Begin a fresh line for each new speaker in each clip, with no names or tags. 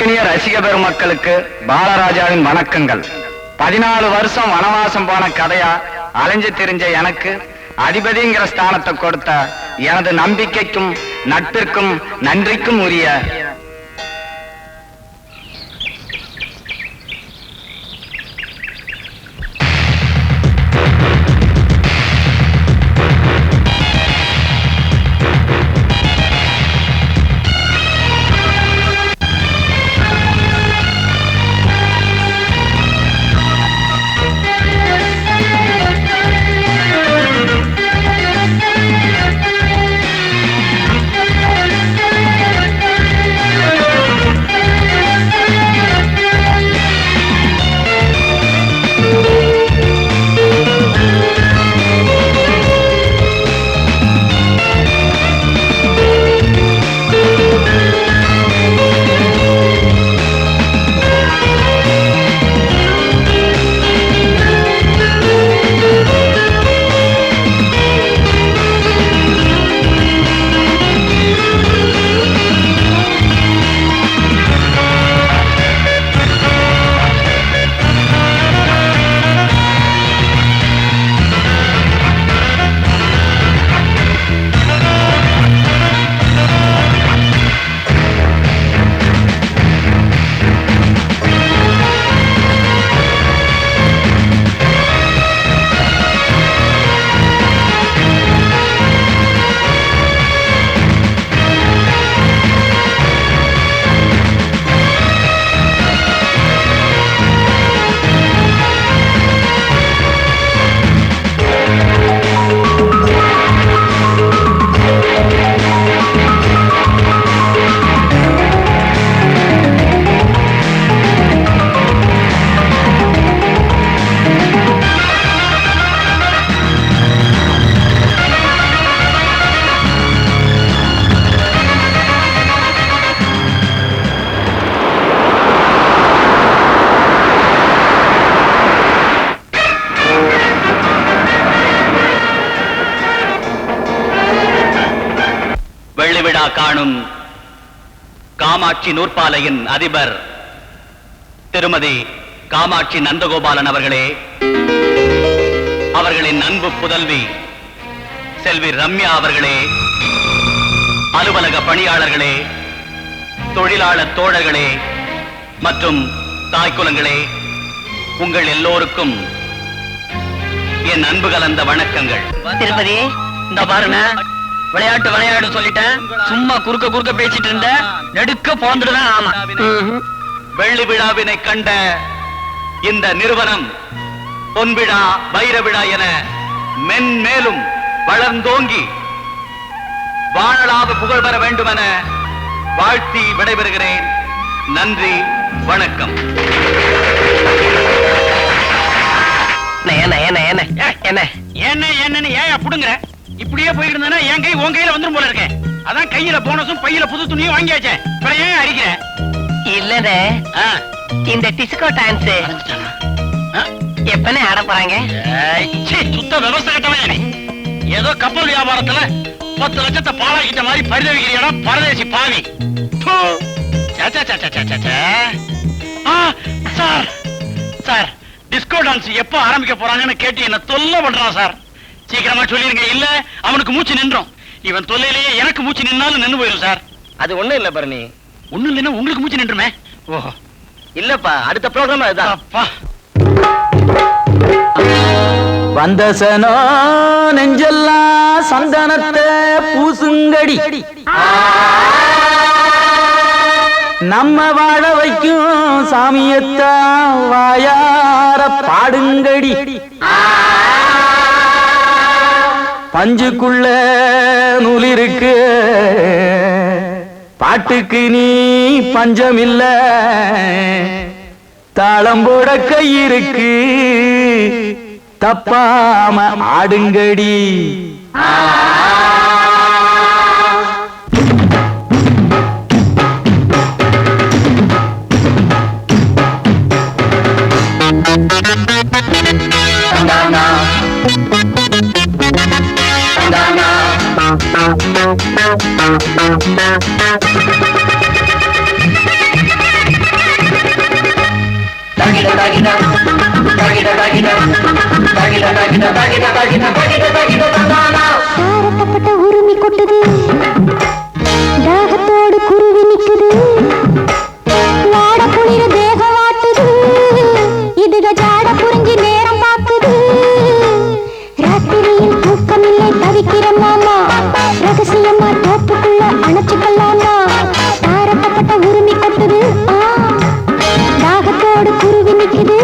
அன்பிற்கினிய ரசிக பெருமக்களுக்கு பாலராஜாவின் வணக்கங்கள். 14 வருஷம் வனவாசம் போன கதையா அலைஞ்சு திரிஞ்ச எனக்கு அதிபதிங்கிற ஸ்தானத்தை கொடுத்த எனது நம்பிக்கைக்கும் நட்பிற்கும் நன்றிக்கும் உரிய
காணும் காமாட்சி நூற்பாலையின் அதிபர் திருமதி காமாட்சி நந்தகோபாலன் அவர்களே, அவர்களின் அன்பு புதல்வி செல்வி ரம்யா அவர்களே, அலுவலக பணியாளர்களே, தொழிலாளர் தோழர்களே மற்றும் தாய்க்குலங்களே, உங்கள் எல்லோருக்கும் என் அன்பு கலந்த வணக்கங்கள்.
திருப்பதி இந்த பாருங்க, விளையாட்டு சொல்லிட்டேன், சும்மா குறுக்க பேசிட்டு இருந்த நெடுக்க போந்துடுதான். ஆமா,
வெள்ளி விழாவினை கண்ட இந்த நிறுவனம் பொன் விழா வைர விழா என மென்மேலும் வளர்ந்தோங்கி வாழலாக புகழ் பெற வேண்டும் என வாழ்த்தி விடைபெறுகிறேன். நன்றி, வணக்கம்.
ஏன் புடுங்குற? இப்படியே போயிட்டு இருந்தா என் கை உன் கையில வந்துரும் போல இருக்கேன். அதான் கையில போனஸும் பையில புது துணியும் வாங்கியாச்சே. ஏன் அடிக்கிற?
இல்ல இந்த டிஸ்கோ டான்ஸ் எப்பனே ஆட போறாங்க?
சுத்த விவசாய கட்டவன். ஏதோ கப்பல் வியாபாரத்துல 10 லட்சத்தை பாழாக்கிட்ட மாதிரி பரிதவிக்கிறியடா பரதேசி பாவி. சார், டிஸ்கோ டான்ஸ் எப்ப ஆரம்பிக்க போறாங்கன்னு கேட்டு என்ன தொல்லை பண்றான் சார். சீக்கிரமா சொல்லிருங்க, இல்ல அவனுக்கு மூச்சு நின்றோம். இவன் தொல்லையிலேயே எனக்கு மூச்சு நின்னாலும் நின்று போயிடும் சார்.
அது ஒண்ணும் இல்ல பரணி.
ஒண்ணும் இல்லைன்னா உங்களுக்கு மூச்சு நின்றுமே. ஓஹோ,
இல்லப்பா, அடுத்த ப்ரோக்ராம் அதுதான்.
அப்பா,
வந்தசனோ நெஞ்செல்லாம் சந்தனத்தை பூசுங்கடி, நம்ம வாழ வைக்கும் சாமியத்தான் வாயார பாடுங்கடி, பஞ்சுக்குள்ள நூலிருக்கு பாட்டுக்கு நீ பஞ்சமில்ல, தாளம் போட கை இருக்கு தப்பாம ஆடுங்கடி.
தாரத்தப்பட்ட உரிமை கொட்டுது தாகத்தோடு குருவி நிக்குது வாட குளிர தேகம் வாட்டுது இதுக ஜாட புரிஞ்சு நேரம் பார்க்குது ராத்திரியில் தூக்கமில்லை தவிக்கிற மாமா ரகசியமா தோப்புக்குள்ள அணைச்சுக்கலாமா தாரத்தப்பட்ட உரிமை கொட்டுது தாகத்தோடு குருவி நிக்குது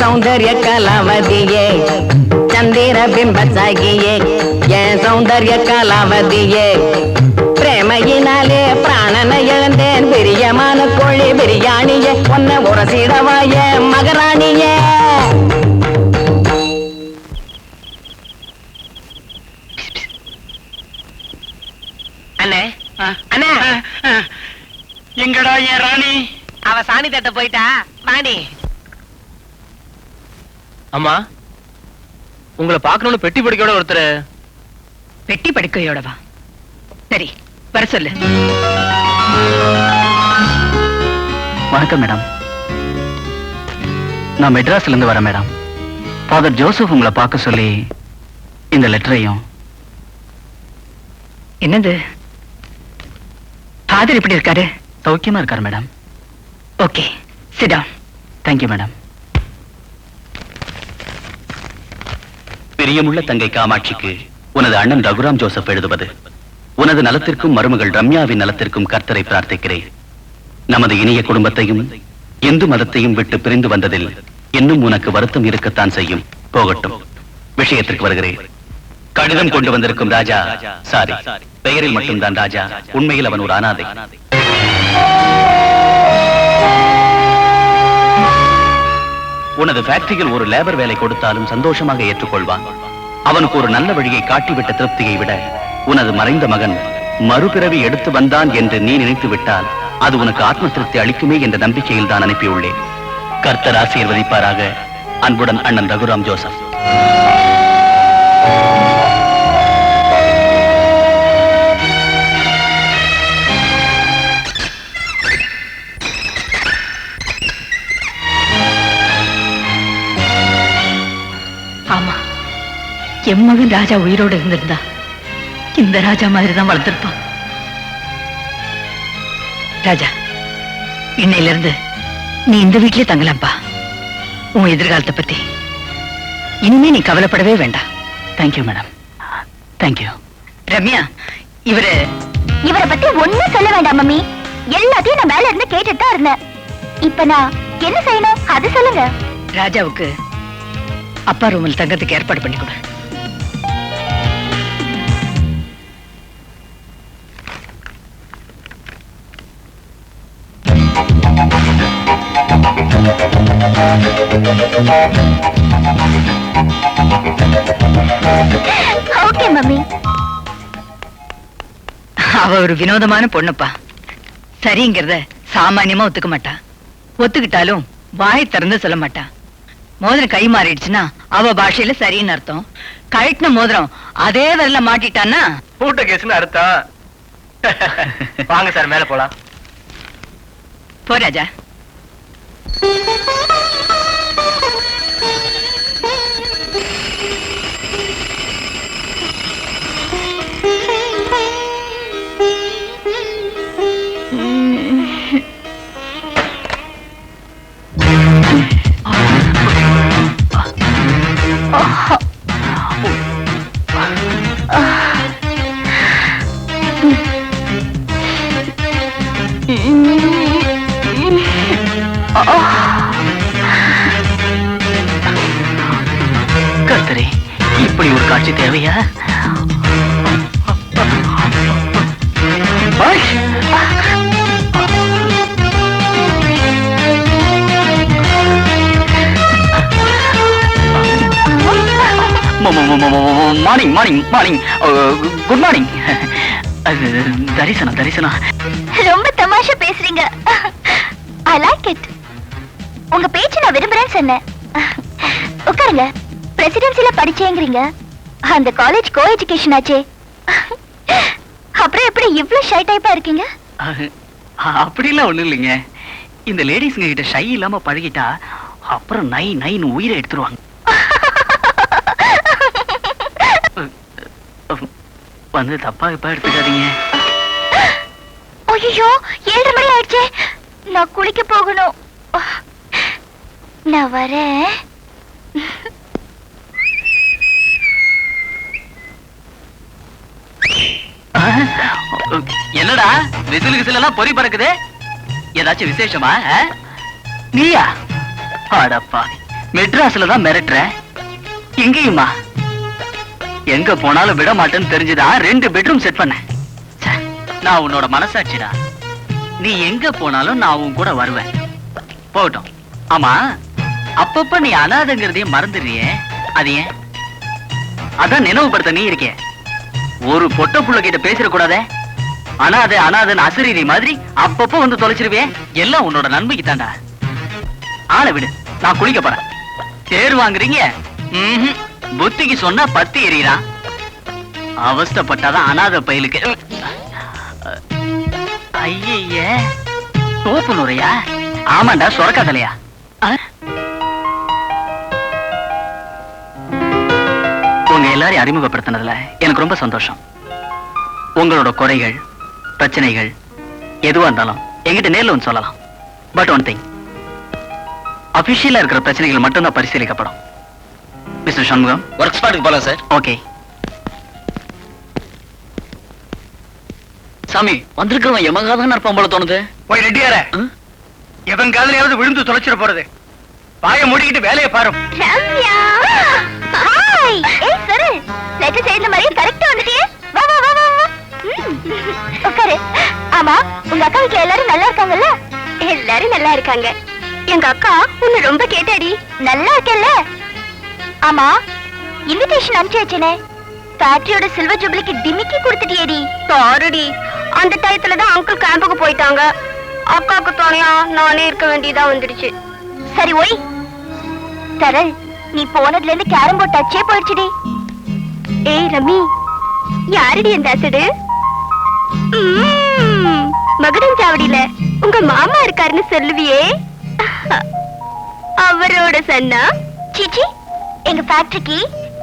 सौंदर्य कलावतिये चंदिर बिंब सागिये ये सौंदर्य कलावतिये प्रेमयिनाले प्राणन एळंदेन बिरियमान कोळि बिरियाणिये ओन्न उरसिडवाये मगराणिये
அண்ணே அண்ணே
எங்கடா என் ராணி?
அவ சாணி தட்ட போயிட்டா வாணி. அம்மா உங்களை பார்க்கணும்னு பெட்டி படுக்கையோட ஒருத்தர்.
பெட்டி படுக்கையோடவா? சரி வர சொல்லு.
வணக்கம் மேடம், நான் மெட்ராஸ்ல இருந்து வரேன் மேடம். ஃபாதர் ஜோசப் உங்களை பார்க்க சொல்லி இந்த லெட்டரையும்.
என்னது ஃபாதர் எப்படி இருக்காரு?
சௌக்கியமா இருக்காரு madam.
Okay sit down.
Thank you madam.
பிரியமுள்ள தங்கை காமாட்சிக்கு உனது அண்ணன் ரகுராம் ஜோசப் எழுதுவது. உனது நலத்திற்கும் மருமகள் ரம்யாவின் நலத்திற்கும் கர்த்தரை பிரார்த்திக்கிறேன். நமது இனிய குடும்பத்தையும் இந்து மதத்தையும் விட்டு பிரிந்து வந்ததில் இன்னும் உனக்கு வருத்தம் இருக்கத்தான் செய்யும். போகட்டும், விஷயத்திற்கு வருகிறேன். கடிதம் கொண்டு வந்திருக்கும் ராஜா சாரி, பெயரில் மட்டும்தான் ராஜா, உண்மையில் அவன் ஒரு அனாதை. உனது ஃபேக்டரியில் ஒரு லேபர் வேலை கொடுத்தாலும் சந்தோஷமாக ஏற்றுக்கொள்வான். அவனுக்கு ஒரு நல்ல வழியை காட்டிவிட்ட திருப்தியை விட உனது மறைந்த மகன் மறுபிறவி எடுத்து வந்தான் என்று நீ நினைத்து விட்டால் அது உனக்கு ஆத்ம திருப்தி அளிக்குமே என்ற நம்பிக்கையில் தான் அனுப்பியுள்ளேன். கர்த்தர் ஆசீர்வதிப்பாராக. அன்புடன் அண்ணன் ரகுராம் ஜோசப்.
ஆமா, என் மகன் ராஜா உயிரோடு இருந்திருந்தா இந்த ராஜா மாதிரி தான் வளர்த்திருப்பான். ராஜா, இன்னையில இருந்து நீ இந்த வீட்டிலே தங்கலாம்பா. உன் எதிர்காலத்தை பத்தி இனிமே நீ கவலைப்படவே வேண்டாம்.
Thank you madam. தேங்க்யூ.
ரம்யா, இவரை
பத்தி ஒண்ணும் சொல்ல வேண்டாம் மம்மி. எல்லாத்தையும் நான் மேல இருந்து கேட்டுட்டு தான் இருந்தேன். இப்ப நான் என்ன செய்யணும் அது சொல்லுங்க.
ராஜாவுக்கு அப்பா ரூமில் தங்கத்துக்கு ஏற்பாடு பண்ணி கொடு.
Okay mummy.
அவ ஒரு வினோதமான பொண்ணுப்பா. சரிங்கிறத சாமானியமா ஒத்துக்க மாட்டா. ஒத்துக்கிட்டாலும் வாயை திறந்து சொல்ல மாட்டா. மோதிரம் கை மாறிடுச்சுன்னா அவ பாஷையில சரின்னு அர்த்தம். கழட்டின மோதிரம் அதே வரல மாட்டிட்டான்னா
பூட்ட கேஸ்னு அர்த்தம். வாங்க சார் மேல போலாம்.
போ ராஜா.
கர்த்தரே, இப்படி ஒரு காட்சி தேவையா? Morning morning morning good morning. தரிசனம் தரிசனம்.
ரொம்ப தமாஷா பேசுறீங்க. I like it. உங்க பேச்சு நான் விரும்புறேன்னு சொன்னேன். உட்காருங்க. பிரசிடென்சில படிச்சேங்கிறீங்க. அந்த காலேஜ் கோ எஜுகேஷன் ஆச்சே. அப்புறம் எப்படி இவ்வளவு ஷை டைப்பா இருக்கீங்க?
அப்படிலாம் ஒண்ணும் இல்லைங்க. இந்த லேடிஸ்ங்க கிட்ட ஷை இல்லாம பழகிட்டா அப்புறம் நை நைன்னு உயிரை எடுத்துருவாங்க. வந்து தப்பா இப்ப எடுத்துக்காதீங்க.
ஐயோ 7:30 மணி ஆயிடுச்சே. நான் குளிக்க போகணும். நான் வரேன்.
என்னடா விசில் விசில் எல்லாம் பொறி பறக்குது? ஏதாச்சும் விசேஷமா? நீயா? அடப்பா, மெட்ராஸ்ல தான் மிரட்டுற. எங்கேயுமா? எங்க போனாலும் விட மாட்டேன்னு தெரிஞ்சுதான் 2 பெட்ரூம் செட் பண்ண. நான் உன்னோட மனசாட்சிடா. நீ எங்க போனாலும் நான் உன் கூட வருவேன். போகட்டும். ஆமா, அப்பப்ப நீ அனாதைங்கிறதையே மறந்துடுறியே, அது ஏன்? அதான் நினைவுபடுத்த நீ இருக்கே. ஒரு பொட்ட புள்ள கிட்ட பேசிட கூடாதே. அனாதை அனாதைன்னு அசரீரி மாதிரி அப்பப்ப வந்து தொலைச்சிருவே. எல்லாம் உன்னோட நன்மைக்கு தாண்டா. ஆளை விடு, நான் குளிக்க போறேன். தேர் வாங்குறீங்க? புத்திக்கு சொன்னா பத்தி எறிகிறான். அவஸ்தப்பட்டாதான் அனாதை பயலுக்கு. ஐய, சோப்பு நுரையா? ஆமாண்டா, சொரக்காதலையா? உங்க எல்லாரையும் அறிமுகப்படுத்தினதுல எனக்கு ரொம்ப சந்தோஷம். உங்களோட குறைகள், பிரச்சனைகள் எதுவா இருந்தாலும் என்கிட்ட நேர்ல வந்து சொல்லலாம். பட் ஒன் திங், அபிஷியலா இருக்கிற பிரச்சனைகள் மட்டும்தான் பரிசீலிக்கப்படும். மிஸ்டர் சண்முகம்,
ஒர்க் ஸ்பாட்டுக்கு போலாம் சார்.
ஓகே. சாமி, வந்திருக்கிறவன் எமங்காதான் இருப்பான் போல தோணுது.
போய் ரெட்டியார எவன் காதலையாவது விழுந்து தொலைச்சிட போறது. வாயை மூடிக்கிட்டு வேலையை பாரு.
ரம்யா, ஹாய். ஏய் சரு, லெட்டர் செய்த மாதிரி கரெக்ட்டா வந்துட்டியே. வா வா வா வா. உட்காரு. ஆமா, உங்க அக்கா வீட்ல எல்லாரும் நல்லா இருக்காங்கல்ல? எல்லாரும் நல்லா இருக்காங்க. எங்க அக்கா உன்னை ரொம்ப கேட்டாடி. நல்லா இருக்கல்ல? ஆமா, இன்விடேஷன் அனுப்பிச்சேனே. ஃபேக்டரியோட சில்வர் ஜூபிலிக்கு டிமிக்கி கொடுத்துட்டியேடி. சாரிடி, அந்த டயத்துல தான் அங்கிள் கேம்புக்கு போயிட்டாங்க. அக்காக்கு துணையா நானே இருக்க வேண்டியதா வந்துடுச்சு. சரி ஓய் தரல், நீ போனதுல இருந்து கேரம் போர்ட் டச்சே போயிடுச்சுடி. ஏய் ரமி, யாருடி அந்த அசடு? மகுடம் சாவடியில உங்க மாமா இருக்காருன்னு சொல்லுவியே, அவரோட சன்னா? சீச்சி, எங்க ஃபேக்டரிக்கு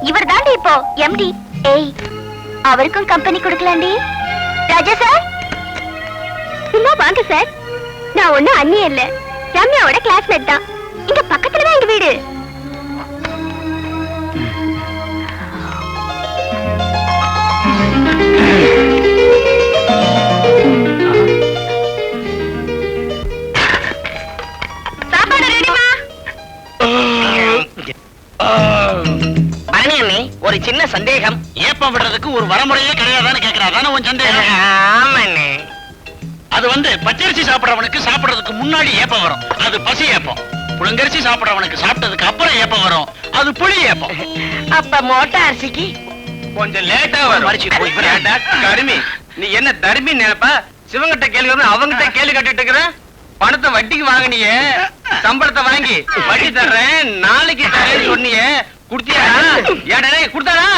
இவர் தாண்டி இப்போ எம்டி. ஏய், அவருக்கும் கம்பெனி கொடுக்கலாண்டி. ராஜா சார், சும்மா வாங்க சார். நான் ஒண்ணும் அண்ணியே இல்ல, ரம்யாவோட கிளாஸ்மேட் தான். இங்க பக்கத்துல தான் எங்க வீடு. சாப்பாடு ரெடிமா?
ஒரு சின்ன சந்தேகம்.
ஏப்பம் விடுறதுக்கு ஒரு வரமுறையே கிடையாதான்னு கேக்குறாதானே உன் சந்தேகம்?
ஆமாண்ணே.
அது பச்சரிசி சாப்பிடறவனுக்கு சாப்பிடறதுக்கு முன்னாடி ஏப்பம் வரும். அது பசி ஏப்பம். புழுங்கரிசி சாப்பிடுறவனுக்கு சாப்பிட்டதுக்கு அப்புறம் ஏப்பம் வரும், அது புளி ஏப்பம்.
அப்ப மோட்டை அரிசிக்கு
கொஞ்சம் லேட்டா வரும். ஏண்டா, கருமி நீ என்ன தர்மி நினைப்பா? சிவங்கிட்ட கேள்வி வந்து அவங்கிட்ட கேள்வி கட்டிட்டு இருக்கிற. பணத்தை வட்டிக்கு வாங்கினியே, சம்பளத்தை வாங்கி வட்டி தர்றேன் நாளைக்கு தரேன்னு சொன்னியே, குடுத்தியா? ஏடா குடுத்தாரா?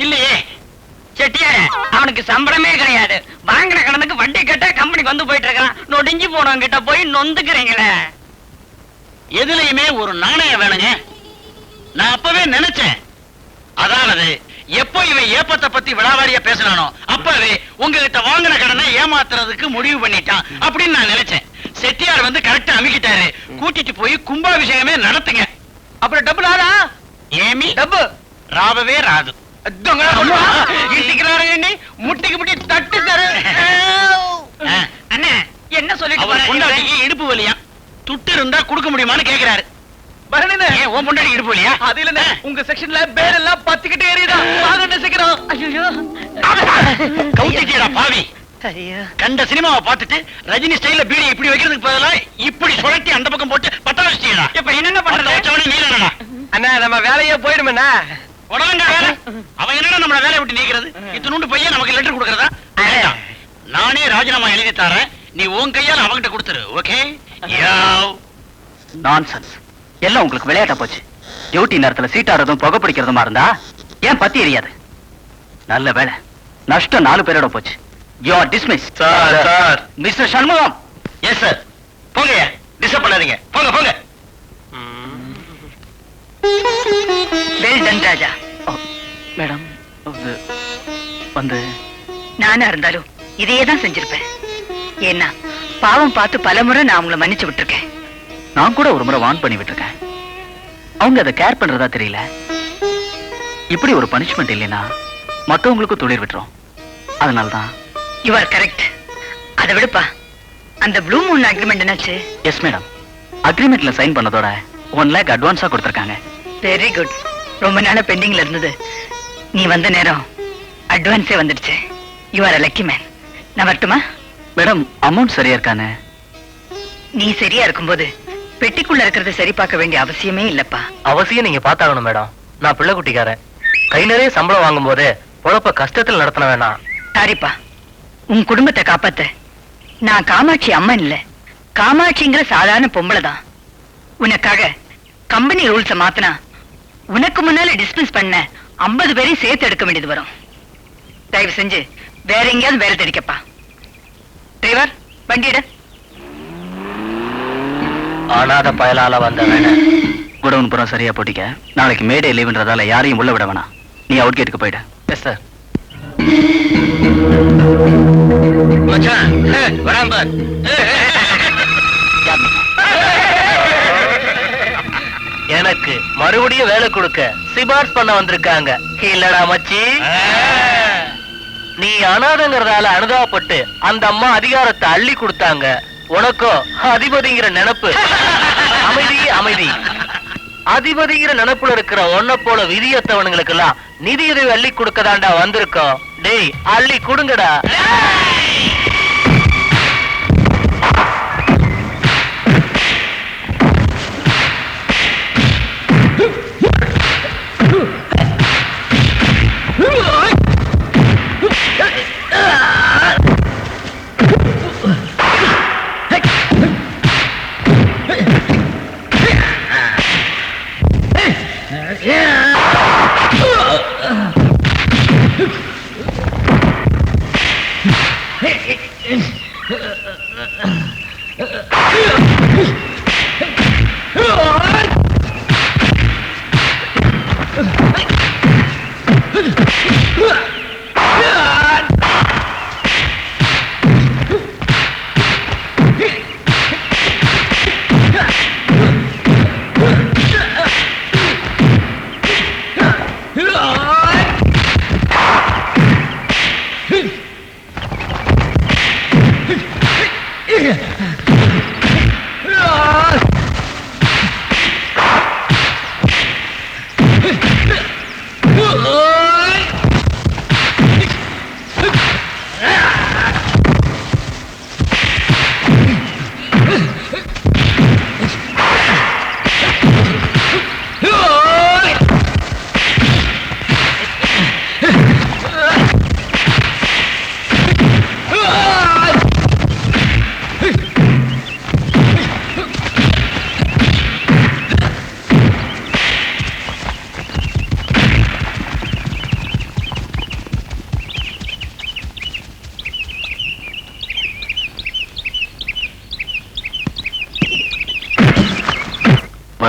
இல்லையே
செட்டியார, அவனுக்கு சம்பளமே கிடையாது. வாங்கின கடனுக்கு வட்டி கட்ட கம்பெனிக்கு வந்து போயிட்டு இருக்கான். நொடிஞ்சு போனவங்க கிட்ட போய் நொந்துக்கிறீங்களே.
எதுலயுமே ஒரு நாணயம் வேணுங்க. நான் அப்பவே நினைச்சேன். அதாவது எப்போ இவன் ஏப்பத்தை பத்தி விளாவாரியா பேசினானோ அப்பவே உங்ககிட்ட வாங்கின கடனை ஏமாத்துறதுக்கு முடிவு பண்ணிட்டான் அப்படின்னு நான் நினைச்சேன். செட்டியார் வந்து கரெக்டா அமிக்கிட்டாரு. கூட்டிட்டு போய் கும்பாபிஷேகமே நடத்துங்க.
அப்புறம் டபுள் ஆறா?
ஏமி
டபு
ராவவே ராது.
முட்டிக்கு முட்டி தட்டு தர.
அண்ணா என்ன சொல்லிட்டு போறீங்க?
பொண்டாட்டிக்கு இடுப்பு வலியா, துட்டு இருந்தா கொடுக்க முடியுமான்னு கேக்குறாரு. ஏன் உன் பொண்டாட்டி இடுப்பு வலியா?
அது இல்ல, உங்க செக்ஷன்ல பேர் எல்லாம் பத்திக்கிட்டே எறியுதா. வாங்க சீக்கிரம்.
ஐயோ
கவுத்திட்டியடா பாவி.
ஐயோ
கண்ட சினிமாவை பார்த்துட்டு ரஜினி ஸ்டைல்ல பீடி இப்படி வைக்கிறதுக்கு பதிலா இப்படி சுழட்டி அந்த பக்கம் போட்டு பத்த வச்சிட்டீடா.
இப்ப என்னென்ன பண்றது?
நீலடா
அண்ணா நம்ம வேலையே போயிடுமேண்ணா.
உடலங்க வேலை. அவன் என்னடா நம்மள வேலையை விட்டு நீக்கிறது? இத்தனூண்டு பையன் நமக்கு லெட்டர் கொடுக்கறதா? வேண்டாம். நானே ராஜினாமா எழுதி தரேன். நீ உன் கையால அவங்கிட்ட கொடுத்துரு. ஓகே?
நான்சென்ஸ். எல்லாம் உங்களுக்கு விளையாட்ட போச்சு. டியூட்டி நேரத்துல சீட்டாடுறதும் புகை பிடிக்கிறதுமா இருந்தா ஏன் பத்தி எரியாது? நல்ல வேலை, நஷ்டம் 4 பேரோட போச்சு. You are dismiss.
Sir.
Mister Shanmugam.
Yes sir. போங்க, டிஸ்டர்ப் பண்ணாதீங்க. போங்க போங்க.
வெல் டன் ராஜா.
மேடம் வந்து
நானா இருந்தாலும் இதையே தான் செஞ்சிருப்பேன். ஏன்னா பாவம் பார்த்து பலமுறை நான் உங்களை மன்னிச்சு விட்டுருக்கேன்.
நான் கூட ஒரு முறை வார்ன் பண்ணி விட்டுருக்கேன். அவங்க அதை கேர் பண்றதா தெரியல. இப்படி ஒரு பனிஷ்மெண்ட் இல்லைன்னா மற்றவங்களுக்கும் துளிர் விட்டுரும். அதனால்தான்.
You are correct. அதை விடுப்பா, அந்த ப்ளூ மூன் அக்ரிமெண்ட் என்னாச்சு?
எஸ் மேடம், அக்ரிமெண்ட்ல சைன் பண்ணதோட 1 lakh அட்வான்ஸா கொடுத்திருக்காங்க.
Very good. ரொம்ப நாளா பெண்டிங்ல இருந்தது. நீ வந்த நேரம் அட்வான்ஸே வந்துடுச்சு. You are lucky man. நான் வரட்டுமா?
மேடம், அமௌண்ட் சரியா இருக்கானே?
நீ சரியா இருக்கும்போது பெட்டிக்குள்ள இருக்கிறத சரி பார்க்க வேண்டிய அவசியமே இல்லப்பா.
அவசியம் நீங்க பாத்தாகணும் மேடம். நான் பிள்ளை குட்டிக்காரன். கை நிறைய சம்பளம் வாங்கும் போது பொழப்ப கஷ்டத்துல நடத்தின வேணாம்.
சாரிப்பா, உன் குடும்பத்தை காப்பாத்த நான் காமாட்சி அம்மன் இல்ல, காமாட்சிங்கிற சாதாரண பொம்பளை தான். உனக்காக கம்பெனி ரூல்ஸ மாத்தினா உனக்கு முன்னால டிஸ்மிஸ் பண்ண 50 பேரையும் சேர்த்து எடுக்க வேண்டியது வரும். தயவு செஞ்சு வேற எங்கேயாவது வேலை தெரிக்கப்பா. டிரைவர், வண்டியிட.
ஆனாத பயலால வந்தவன
குடவுன் புறம் சரியா போட்டிக்க. நாளைக்கு மேடே லீவுன்றதால யாரையும் உள்ள விட வேணாம். நீ அவுட் கேட்டுக்கு போயிட.
Yes sir. எனக்கு மறுபடியும் வேலை கொடுக்க சிபார்ஸ் பண்ண வந்திருக்காங்க. இல்லடா மச்சி, நீ அனாதங்கிறதால அனுதாபப்பட்டு அந்த அம்மா அதிகாரத்தை அள்ளி கொடுத்தாங்க. உனக்கோ அதிபதிங்கிற நினைப்பு. அமைதி அமைதி. அதிபதிங்கிற நினைப்புல இருக்கிற ஒன்ன போல விதியத்தவனுங்களுக்கு எல்லாம் நிதியுதவி அள்ளி கொடுக்கதாண்டா வந்திருக்கோம். டேய், அள்ளி கொடுங்கடா.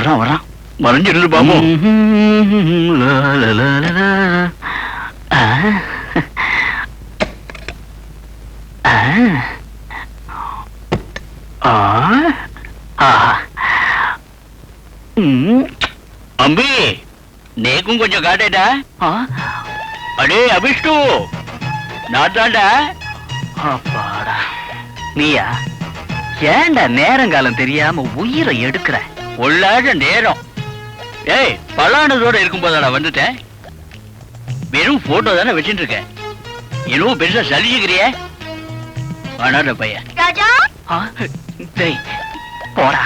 வரான் வரான் மறைஞ்சிருந்து பாப்போம். அம்பி நேக்கும் கொஞ்சம் காட்டேடா. அடே அபிஷ்டு நான் தாண்டா. அப்பாடா நீயா? ஏண்டா நேரங்காலம் தெரியாம உயிரை எடுக்கிற? உள்ளாட நேரம். ஏய் பல்லானதோட இருக்கும் போதாடா வந்துட்டேன். வெறும் போட்டோ தானே வச்சுட்டு இருக்கேன். என்னவோ பெருசா சலிச்சுக்கிறிய? ஆனாட பையன்.
ராஜா
டேய் போடா.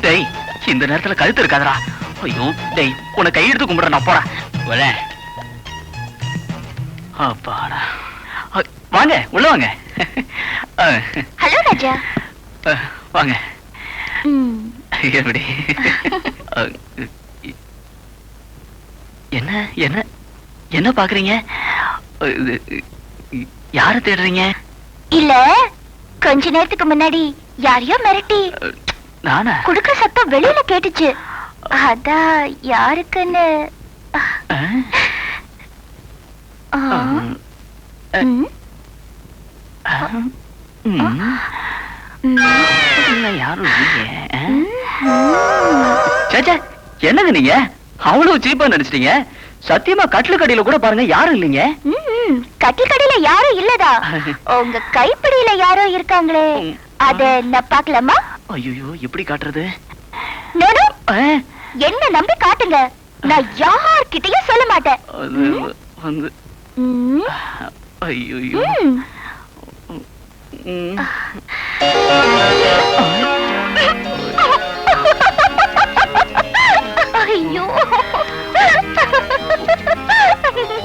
டேய் இந்த நேரத்துல கழுத்து இருக்காதடா. ஐயோ டேய் உன்னை கையெடுத்து கும்பிடுற நான் போறேன். வரேன். அப்பாடா வாங்க உள்ள வாங்க.
ஹலோ ராஜா.
வாங்க. எப்படி? என்ன என்ன என்ன பாக்குறீங்க? யார தேடுறீங்க?
இல்ல கொஞ்ச நேரத்துக்கு முன்னாடி யாரையோ மிரட்டி
நானா?
குடுக்குற சத்தம் வெளியில கேட்டுச்சு. அதான் யாருக்குன்னு.
யாரும் என்னங்க நீங்க அவ்வளவு சீப்பா நினைச்சிட்டீங்க? சத்தியமா கட்டில கடையில கூட பாருங்க யாரும் இல்லைங்க.
கட்டில் கடையில யாரும் இல்லதா? உங்க கைப்பிடியில யாரோ இருக்காங்களே, அத நான் பாக்கலாமா?
ஐயோ எப்படி காட்டுறது?
என்ன நம்பி காட்டுங்க, நான் யார்கிட்டயும் சொல்ல மாட்டேன்.
ஐயோ
ஐயோ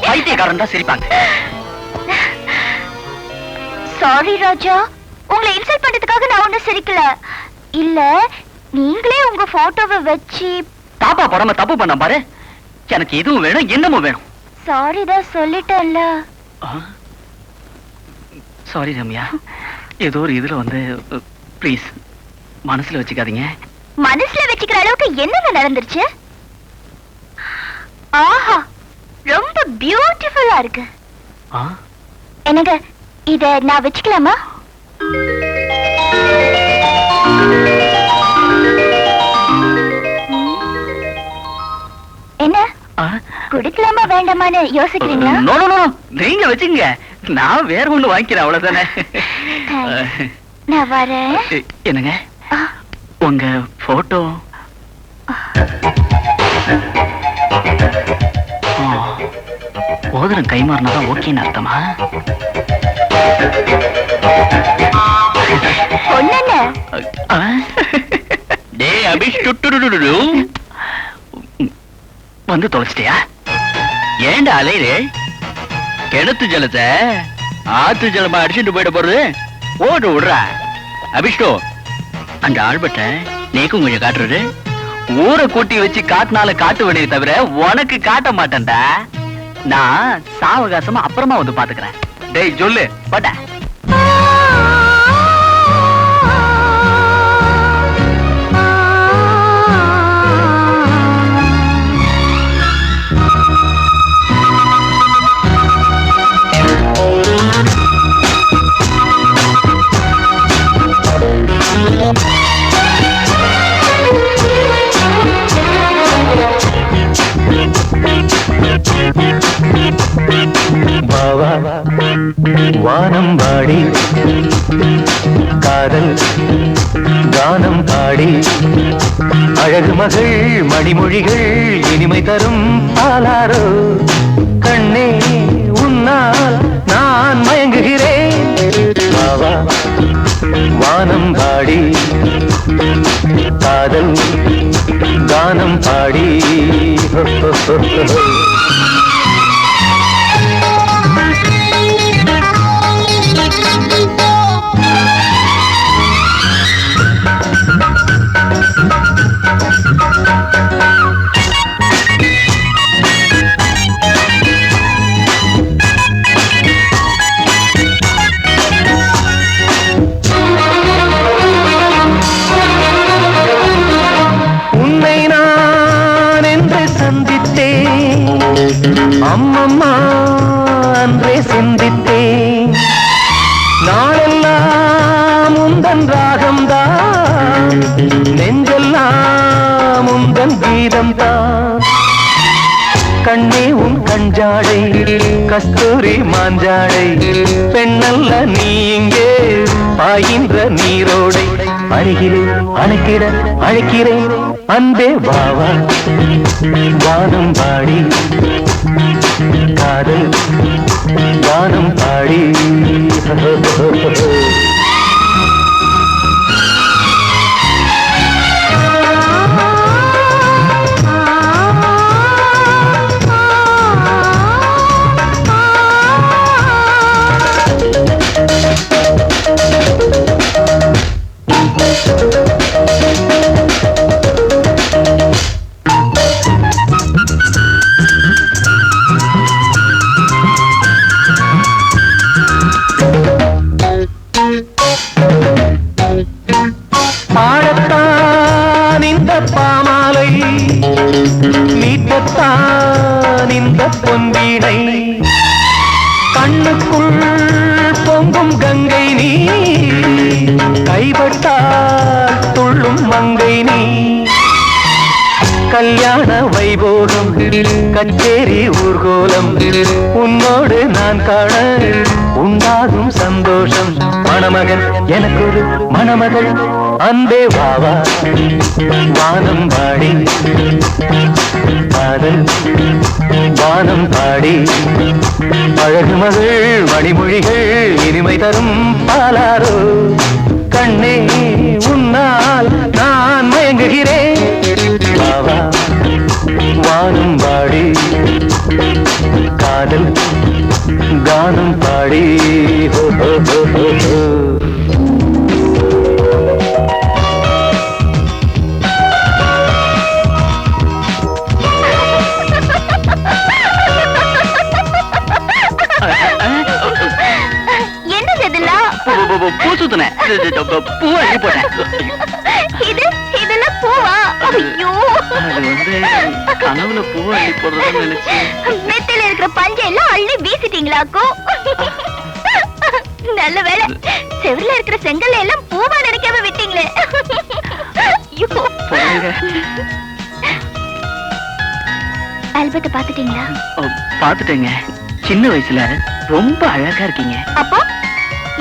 பைத்தியக்காரன் தான் சிரிப்பாங்க.
சாரி ராஜா, உங்களை இன்சல்ட் பண்றதுக்காக நான் ஒண்ணு சிரிக்கல. இல்ல நீங்களே உங்க போட்டோவை வச்சு
தாப்பா படமா தப்பு பண்ண பாரு. எனக்கு இதுவும் வேணும் என்னமும் வேணும்.
சாரி தான் சொல்லிட்டேன்ல.
சாரி ரம்யா, ஏதோ ஒரு இதுல வந்து ப்ளீஸ் மனசுல வச்சுக்காதீங்க.
மனசுல வச்சுக்கிற அளவுக்கு என்னங்க நடந்துருச்சு? ஆஹா ரொம்ப பியூட்டிஃபுல்லா இருக்கு. என்னங்க இத நான் வச்சுக்கலாமா? என்ன குடிக்கலாமா வேண்டாமான்னு யோசிக்கிறீங்களா?
நீங்க வச்சுங்க, நான் வேற ஒண்ணு வாங்கிக்கிறேன் அவ்வளவுதானே.
நான் வரேன்.
என்னங்க உங்க போட்டோ? போதரம் கைமாறினதான் ஓகேன்னு அர்த்தமா? வந்து தொலைச்சிட்டியா? ஏண்டா அலையிலே? கிணத்து ஜலத்தை ஆத்து ஜலமா அடிச்சுட்டு போயிட போறது. ஓடு விடுறா அபிஷ்டோ. அந்த ஆல்பட்ட நீக்கும் கொஞ்சம் காட்டுறது. ஊரை கூட்டி வச்சு காட்டினால காட்டு வேண்டிய தவிர உனக்கு காட்ட மாட்டேன்டா. நான் சாவகாசமா அப்புறமா வந்து பாத்துக்கிறேன். டேய் சொல்லு பட்ட. வானம் பாடி காதல் கானம் பாடி அழகு மகள் மணிமொழிகள் இனிமை தரும் பாலாரோ. கண்ணே உன்னால் நான் மயங்குகிறேன். பாவா வானம் பாடி காதல் கானம் பாடி. உன்னை
அம்மம்மா அன்றே சிந்தித்தேன் நாளெல்லாம் உந்தன் ராகம்தான் நெஞ்செல்லாம் உந்தன் கீதம்தான் கண்ணே உன் கஞ்சாடை கஸ்தூரி மாஞ்சாடை பெண்ணல்ல நீ இங்கே பாயின்ற நீரோடை அருகிலே அணைக்கிட அழைக்கிறேன் அன்பே வாவா வானம் பாடி காதல் வானம் பாடி பாடத்தான் இந்த பாமாலை நீட்டத்தான் இந்த பொன்வீணை கண்ணுக்குள் பொங்கும் கங்கை நீ கைப்பட்டால் துள்ளும் மங்கை நீ கல்யாண வைபோகம் கச்சேரி ஊர்கோலம் உன்னோடு நான் காண உண்டாகும் சந்தோஷம் மணமகன் எனக்கொரு மணமகள் அன்பே வாவா வானம் பாடி காதல் வானம் பாடி அழகு மகள் மணிமொழிகள் இனிமை தரும் பாலாரோ கண்ணே உன்னால் நான் மயங்குகிறேன் வாவா வானம் பாடி காதல் கானம் பாடி ஹோ ஹோ ஹோ ஹோ ஹோ.
என்னது இதெல்லாம்?
பூ சுத்தினேன் பூ அள்ளி போட்டேன்
இதெல்லாம் பூவா? ஐயோ,
கனவுல பூ அள்ளி போடுறதுன்னு நினைச்சேன்.
மெத்தையில இருக்கிற பஞ்சை எல்லாம் அள்ளி வீசிட்டீங்களாக்கோ? நல்ல வேலை, செவில இருக்கிற செங்கல்ல எல்லாம் பூவா நினைக்காம விட்டீங்களே. ஐயோ. ஆல்பத்தை பாத்துட்டீங்களா?
பாத்துட்டேங்க. சின்ன வயசுல ரொம்ப அழகா இருக்கீங்க.
அப்போ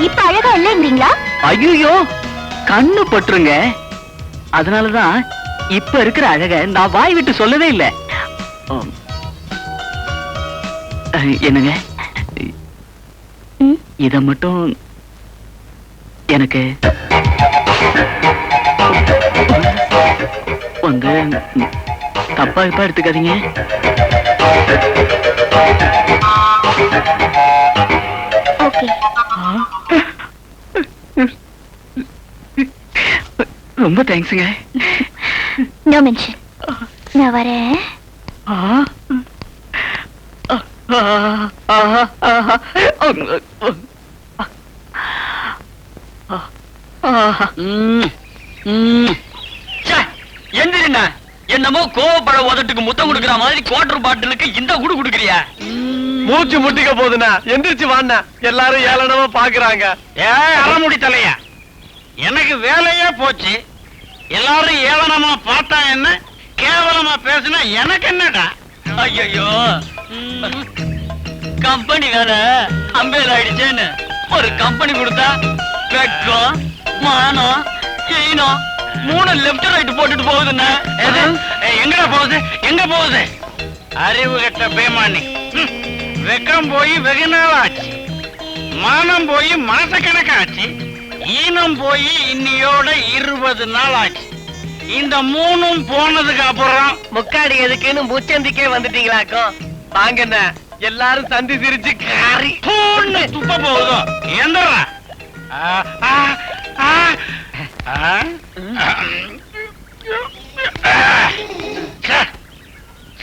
இப்ப அழகா இல்லைங்கிறீங்களா?
ஐயோ, கண்ணு பட்டுருங்க. அதனாலதான் இப்ப இருக்கிற அழக நான் வாய் விட்டு சொல்லவே இல்லை. என்னங்க, இத மட்டும் எனக்கு வந்து தப்பா இப்ப எடுத்துக்காதீங்க.
ஓகே.
ரொம்ப தேங்க்ஸுங்க.
No mention. நான் வரேன்.
எந்திரிண்ணா, என்னமோ கோவப்பட உதட்டுக்கு முத்தம் கொடுக்கிற மாதிரி குவார்டர் பாட்டிலுக்கு இந்த குடு குடுக்கிறியா?
மூச்சு முட்டிக்க போதுனா எந்திரிச்சு வாண்ணா, எல்லாரும் ஏளனமா பாக்குறாங்க.
அறமுடி தலையா, எனக்கு வேலையே போச்சு. எல்லாரும் ஏளனமா பார்த்தா என்ன, கேவலமா பேசினா எனக்கு என்னடா?
ஐயோ, கம்பெனி வேலை அம்பேல் ஆயிடுச்சேன்னு ஒரு கம்பெனி கொடுத்தா வெக்கம் மானம் ஈனம் மூணு லெப்ட் ரைட் போட்டுட்டு போகுதுன்னா
எங்கடா போகுது? எங்க போகுது? அறிவு கட்ட பேமானி. வெக்கம் போய் வெகு நாள் ஆச்சு, மானம் போய் மாசக்கணக்காச்சு, ஈனம் போய் இன்னியோட 20 நாள் ஆச்சு. இந்த மூணும் போனதுக்கு அப்புறம்
முக்காடி எதுக்குன்னு முச்சந்திக்கே வந்துட்டீங்களாக்கோ? வாங்கண்ணா, எல்லாரும் சந்தி சிரிச்சு காரி
துப்ப போகுதோ? எந்தரா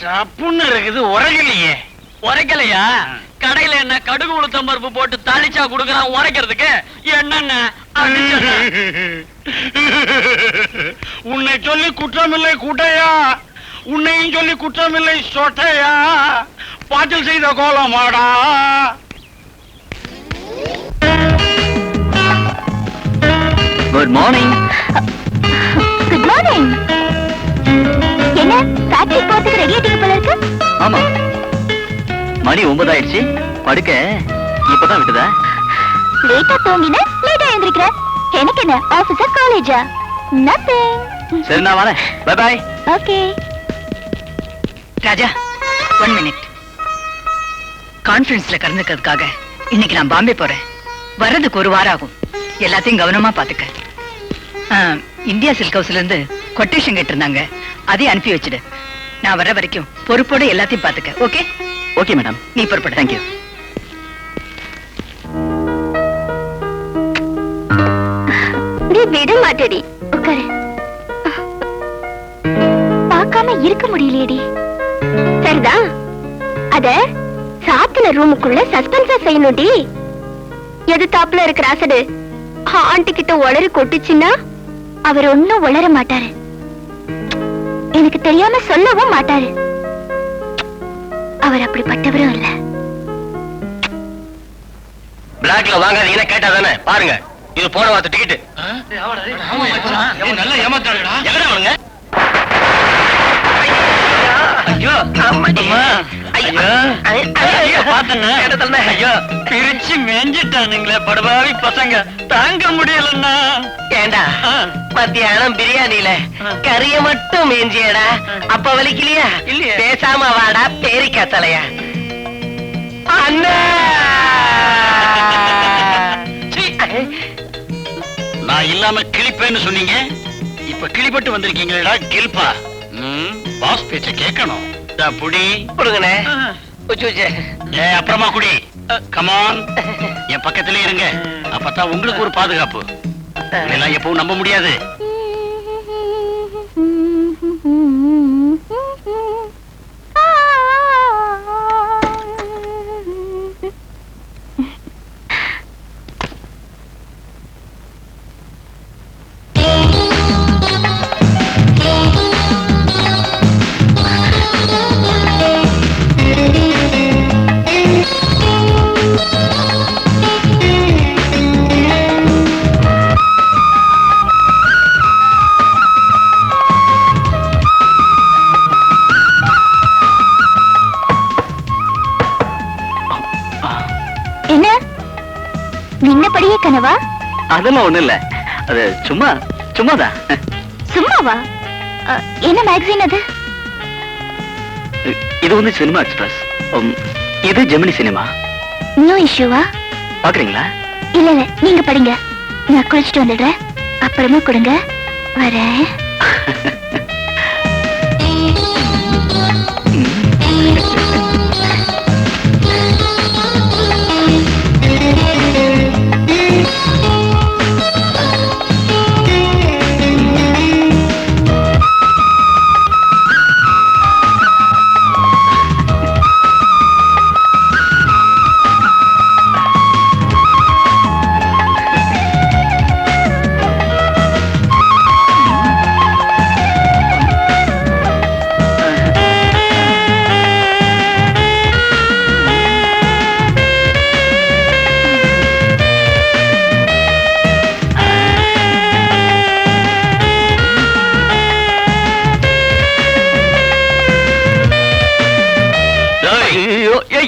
சப்புன்னு இருக்குது, உரைக்கலையே.
உரைக்கலையா? கடையில என்ன கடுகு உளுத்தம் பருப்பு போட்டு தாளிச்சா குடுக்கறான் உரைக்கிறதுக்கு? என்னென்ன
உன்னை சொல்லி குற்றமில்லை குட்டையா, உன்னையும் சொல்லி குற்றமில்லை சொட்டையா. பாட்டில் செய்த கோலமாடா.
Good morning.
Good morning. என்ன ஃபேக்டரி போறதுக்கு ரெடி ஆயிட்டீங்க போல இருக்கு.
ஆமா, மணி 9 ஆயிடுச்சு. படுக்க இப்பதான் விட்டுதா?
லேட்டா தூங்கின லேட்டா எழுந்திருக்கிற. எனக்கு என்ன ஆபீஸா காலேஜா? நத்திங்.
சரி, நான் வரேன். Bye bye.
Okay.
Raja, 1 minute. கான்ஃபரன்ஸ்ல கலந்துக்கிறதுக்காக இன்னைக்கு நான் பாம்பே போறேன். வர்றதுக்கு 1 வாரம் ஆகும். எல்லாத்தையும் கவனமா பாத்துக்க. இந்தியா சில்க் ஹவுஸ்ல இருந்து கொட்டேஷன் கேட்டிருந்தாங்க, அதையும் அனுப்பி வச்சுடு. நான் வர்ற வரைக்கும் பொறுப்போட எல்லாத்தையும் பாத்துக்க. ஓகே?
Okay madam.
நீ பொறுப்பட.
தேங்க்யூ.
நீ விட மாட்டடி. உட்காரு. பார்க்காம இருக்க முடியலையேடி. சரிதான், அத சாப்பின ரூமுக்குள்ள சஸ்பென்ஸா செய்யணும்டி. எது தாப்புல இருக்கிற அசடு ஆண்டி கிட்ட உளறி கொட்டுச்சுன்னா அவர் ஒன்னும் உளர மாட்டாரு. எனக்கு தெரியாம சொல்லவும் மாட்டாரு. அவர் அப்படிப்பட்டவரும் இல்ல.
பிளாக்ல வாங்காதீங்கன்னு கேட்டா தானே? பாருங்க, இது போன வாரத்து டிக்கெட்.
நல்லா ஏமாத்தாடுடா.
எங்கடா வாங்க?
ஐயோ, அம்மா. ஐயோ, பாத்தேன்னா. ஐயோ, பிரிச்சு மேஞ்சிட்டானுங்களே படுபாவி பசங்க. தாங்க முடியலன்னா.
ஏண்டா, மத்தியானம் பிரியாணில கறிய மட்டும் மேஞ்சியடா. அப்ப வலிக்கலையா?
இல்லையே.
பேசாம வாடா பேரிக்கா தலையா. அண்ணா,
நான் இல்லாம கிளிப்பேன்னு சொன்னீங்க, இப்ப கிளிப்பட்டு வந்திருக்கீங்களா? கில்பா. பாஸ் பேச்ச கேட்கணும். புடி
கொடுங்கண்ணே.
அப்புறமா குடி. கமான், என் பக்கத்திலே இருங்க. அப்பதான் உங்களுக்கு ஒரு பாதுகாப்பு. இதெல்லாம் எப்பவும் நம்ப முடியாது.
என்ன நின்னபடியே கனவா?
அதெல்லாம் ஒண்ணு இல்ல, அது சும்மாதான்.
சும்மாவா? என்ன மேகசின் அது?
இது வந்து சினிமா எக்ஸ்பிரஸ். இது ஜெமினி சினிமா.
நியூ இஷ்யூவா?
பாக்குறீங்களா?
இல்ல இல்ல, நீங்க படிங்க. நான் குளிச்சுட்டு வந்துடுறேன். அப்புறமா கொடுங்க. வரேன்.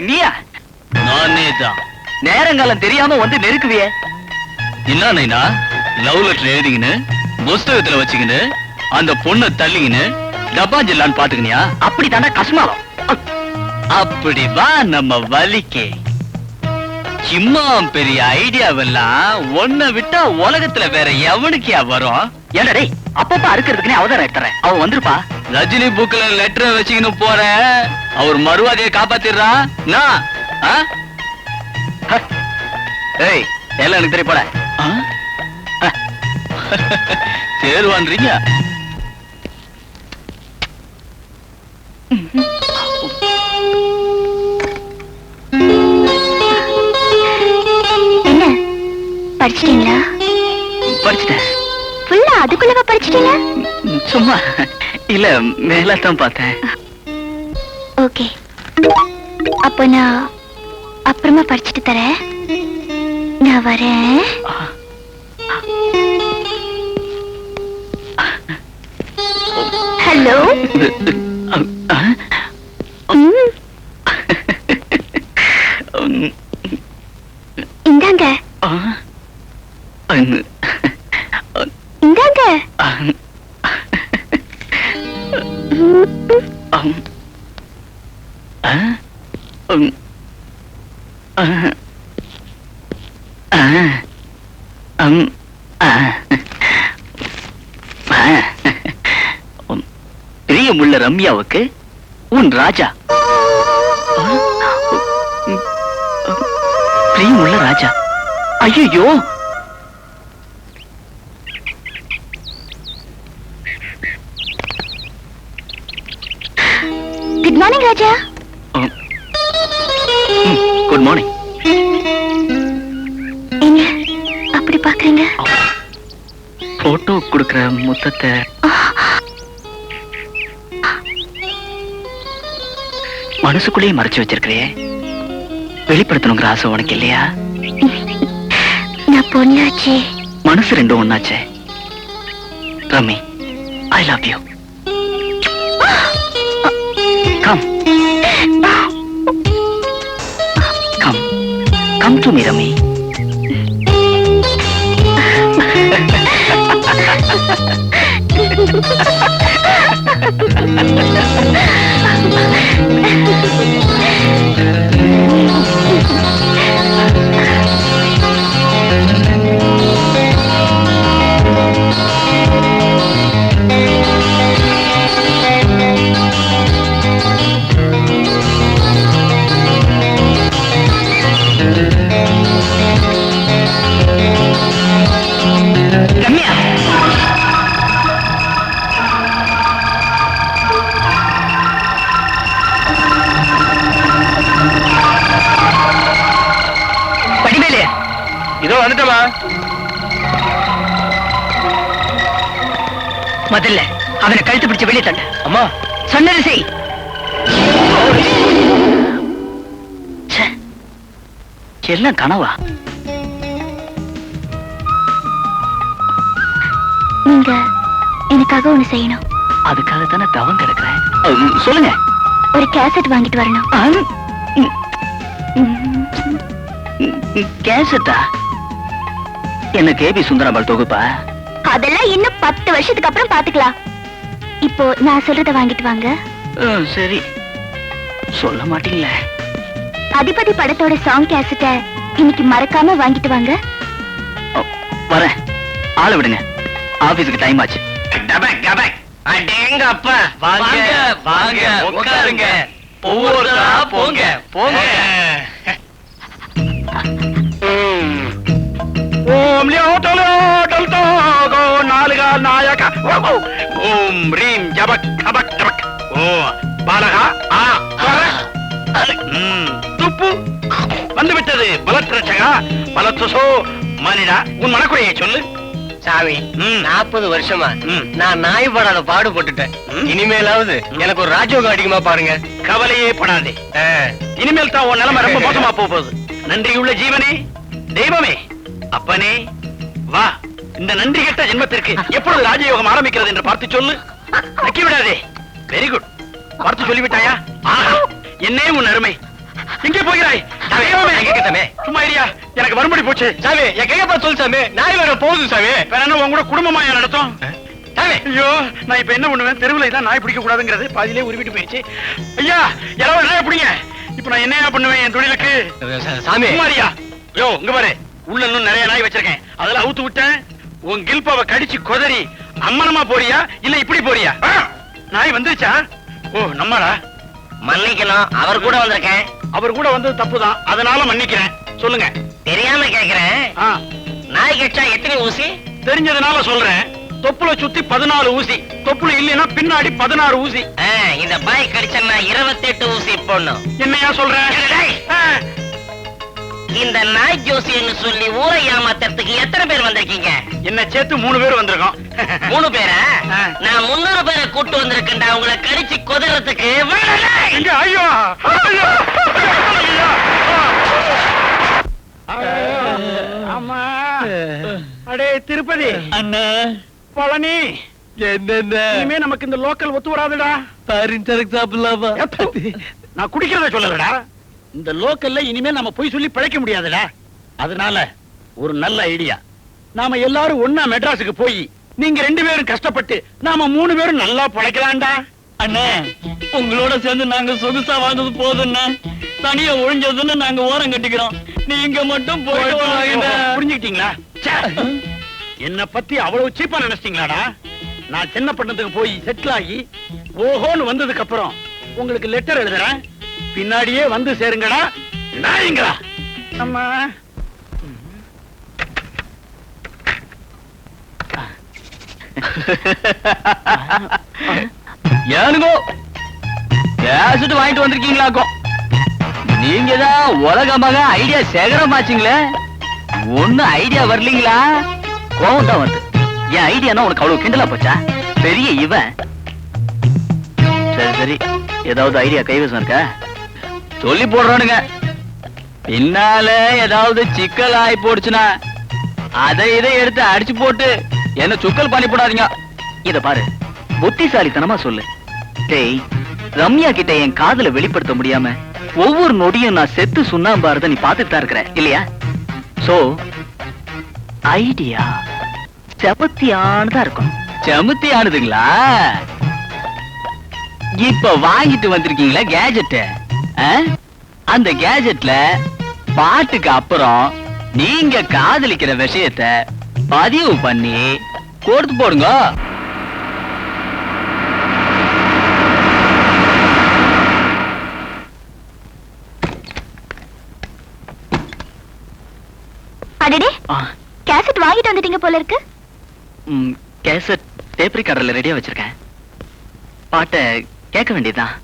நீயா?
நானே தான்.
நேரங்காலம் தெரியாம வந்து நெருக்குவியே.
என்ன நைனா, லவ் லெட்டர் எழுதிக்கின்னு புஸ்தகத்துல வச்சுக்கின்னு அந்த பொண்ணை தள்ளிக்கின்னு டப்பா ஜில்லான்னு பாத்துக்கினியா?
அப்படி தாண்டா கஷ்மாலம்.
அப்படி வா நம்ம வலிக்கே. சும்மா பெரிய ஐடியாவெல்லாம் ஒன்ன விட்டா உலகத்துல வேற எவனுக்கியா வரும்?
ஏன்டா டேய், அப்பப்ப அறுக்கிறதுக்குனே அவதாரம் எடுத்துறேன். அவன் வந்துருப்பா.
ரஜினி புக்ல லெட்டர் வச்சுக்கின்னு போற, அவர் மறுவாதையை காப்பாத்திடுறா. நான்
ஏய், எல்லாம் எனக்கு தெரிய போட.
சேருவான்றீங்க.
என்ன படிச்சிட்டீங்களா?
படிச்சுட்டேன்.
ஃபுல்லா அதுக்குள்ளவா படிச்சிட்டீங்க?
சும்மா இல்ல, மேலத்தான் பார்த்தேன்.
ஓகே. அப்ப நான் அப்புறமா படிச்சுட்டு தரேன். நான் வரேன். ஹலோ. இந்தாங்க இந்தாங்க.
பிரியமுள்ள ரம்யாவுக்கு உன் ராஜா. பிரியமுள்ள ராஜா. ஐயோ,
good morning Raja.
Good morning.
என்ன அப்படி பாக்குறீங்க?
போட்டோ கொடுக்கிற முத்தத்தை மனசுக்குள்ளேயே மறைச்சு வச்சிருக்கிறியே, வெளிப்படுத்தணுங்கிற ஆசை உனக்கு இல்லையா?
நான் பொண்ணாச்சே.
மனசு ரெண்டும் ஒண்ணாச்சே. Rami, I love you. Come come come to me Rami. Ramya,
Padivelu,
இதோ வந்துட்டமா.
முதல்ல அவனை கழுத்து பிடிச்சு வெளியே தள்ள.
அம்மா,
சொன்னது செய்.
எல்லாம் கனவா?
நீங்க எனக்காக ஒண்ணு செய்யணும்.
அதுக்காக தானே தவம் கிடக்குறேன். சொல்லுங்க.
ஒரு கேசட் வாங்கிட்டு வரணும்.
கேசட்டா? என்ன கேபி சுந்தராம்பாள் தொகுப்பா?
அதெல்லாம் இன்னும் 10 வருஷத்துக்கு அப்புறம் பாத்துக்கலாம். இப்போ நான் சொல்றத வாங்கிட்டு வாங்க.
சரி, சொல்ல மாட்டீங்களே.
அதிபதி படத்தோட சாங் கேசட்ட இன்னைக்கு மறக்காம வாங்கிட்டு வாங்க.
வரேன், ஆளை விடுங்க, ஆபீஸுக்கு டைம் ஆச்சு.
அடேங்க அப்பா, வாங்க வாங்க உட்காருங்க, ஒவ்வொருத்தரா போங்க போங்க.
ஓம் லியோடலோ டல்தோ கோ நாலுகால் நாயக. ஓம் ரீம் ஜபக் கபக் ஜபக். ஓ பாலகா ஆ துப்பு வந்து விட்டது. பலத்ரட்சகா பலத்சோ மனிதா, உன் மனக்குறையை சொல்லு.
சாமி, 40 வருஷமா நான் நாய் படாத பாடுபட்டுட்டேன். இனிமேலாவது எனக்கு ஒரு ராஜயோகம் அடிக்குமா பாருங்க.
கவலையே படாதே, இனிமேல் தான் உன் நிலைமை ரொம்ப மோசமா போகுது. நன்றியுள்ள ஜீவனே, தெய்வமே, அப்பனே, வா, இந்த நன்றி கெட்ட ஜென்மத்திற்கு எப்பொழுது ராஜயோகம் ஆரம்பிக்கிறது என்று பார்த்து சொல்லு. நக்கி விடாதே. வெரி குட், பார்த்து சொல்லிவிட்டாயா? என்னே உன் அருமை. எங்கே போகிறாய்? சும்மா இரியா, எனக்கு மறுபடி போச்சு.
சாமி, என் கையை பார்த்து சொல்லு சாமி. நாய் வர போகுது சாமி.
வேற என்ன உன் கூட குடும்பமா நடத்தும்? ஐயோ, நான் இப்ப என்ன பண்ணுவேன்? தெருவில் தான் நாய் பிடிக்க கூடாதுங்கிறது பாதியிலே உருவிட்டு போயிடுச்சு. ஐயா, யாராவது நாய் பிடிங்க. இப்ப நான் என்ன பண்ணுவேன் என் தொழிலுக்கு?
சாமி,
சும்மாரியா. யோ, இங்க பாரு, உள்ள இன்னும் நிறைய நாய் வச்சிருக்கேன், அதெல்லாம் அவுத்து விட்டேன். உன் கில்பாவை கடிச்சு கொதறி அம்மனமா போறியா இல்ல இப்படி போறியா? நாய் வந்துருச்சா? ஓ, நம்மளா?
மன்னிக்கணும், அவர் கூட வந்திருக்கேன்.
அவர் கூட வந்தது தப்புதான், அதனால மன்னிக்கிறேன். சொல்லுங்க.
தெரியாம கேக்குறேன், நாய் கட்சா எத்தனை ஊசி?
தெரிஞ்சதுனால சொல்றேன். தொப்புல சுத்தி 14 ஊசி, தொப்புல இல்லைன்னா பின்னாடி 16 ஊசி.
இந்த பாய் கடிச்சா 28 ஊசி போடணும்.
என்னையா சொல்ற?
இந்த நாய் ஜோசின்னு சொல்லி ஊரை ஏமாத்துறதுக்கு எத்தனை பேர் வந்திருக்கீங்க?
என்ன சேர்த்து 3 பேர் வந்திருக்கோம்.
3 பேரா? நான் 300 பேரை கூட்டு வந்திருக்கேன்டா உங்களை கடிச்சு கொதறதுக்கு.
ஐயோ ஐயோ
அடே திருப்பதி
அண்ணா
பழனி
என்னென்ன
இனிமே நமக்கு இந்த லோக்கல் ஒத்து வராதுடா.
பரிஞ்சரக்கு சாப்பிடலாமா
நான் குடிக்கிறத சொல்லலடா. இந்த லோக்கல்ல இனிமே நம்ம போய் சொல்லி பிழைக்க முடியாதுடா. அதனால ஒரு நல்ல ஐடியா. நாம எல்லாரும் ஒண்ணா மெட்ராஸுக்கு போய் நீங்க 2 பேரும் கஷ்டப்பட்டு நாம 3 பேரும் நல்லா பிழைக்கலாம்டா.
அண்ணா உங்களோட சேர்ந்து நாங்க சொகுசா வாழ்ந்தது போதும்ண்ணா. தனியா ஒழிஞ்சதுன்னு நாங்க ஓரம் கட்டிக்கிறோம். நீங்க மட்டும் போயிட்டு வாங்க.
புரிஞ்சுக்கிட்டீங்களா? என்ன பத்தி அவ்வளவு சீப்பா நினைச்சிட்டீங்களாடா? நான் சின்ன பட்டணத்துக்கு போய் செட்டில் ஆகி ஓஹோன்னு வந்ததுக்கு அப்புறம் உங்களுக்கு லெட்டர் எழுதுறேன். பின்னாடியே வந்து சேருங்கடா. நாயங்களா அம்மா
ஏனுங்கோ கேசட் வாங்கிட்டு வந்திருக்கீங்களாக்கும். நீங்க தான் உலகமாக ஐடியா சேகரமாச்சுங்களே. ஒண்ணும் ஐடியா வரலீங்களா? கோவம் தான் வந்து என் ஐடியானா உனக்கு அவ்வளவு கிண்டலா போச்சா? பெரிய இவன். சரி சரி, ஏதாவது ஐடியா கைவசம் இருக்க சொல்லி போடுறானுங்க. பின்னால ஏதாவது சிக்கல் ஆகி போடுச்சுன்னா அதை இதை எடுத்து அடிச்சு போட்டு என்ன சுக்கல் பண்ணி போடாதீங்க. இத பாரு, புத்திசாலித்தனமா சொல்லு. டேய், ரம்யா கிட்ட என் காதல வெளிப்படுத்த முடியாம ஒவ்வொரு நொடியும் நான் செத்து சுண்ணாம்பாரத நீ பாத்துட்டு தான் இருக்கிற இல்லையா? சோ ஐடியா செமத்தியானதா இருக்கும். செமத்தியானதுங்களா? இப்ப வாங்கிட்டு வந்திருக்கீங்களா கேஜெட்? அந்த கேஜெட்ல பாட்டுக்கு அப்புறம் நீங்க காதலிக்கிற விஷயத்தை பதிவு பண்ணி கொடுத்து போடுங்க.
அடடே, கேசட் வாங்கிட்டு வந்துட்டீங்க போல இருக்கு.
கேசட் டேப் ரெக்கார்டர்ல ரெடியா வச்சிருக்கேன். பாட்டை கேட்க வேண்டியதுதான்.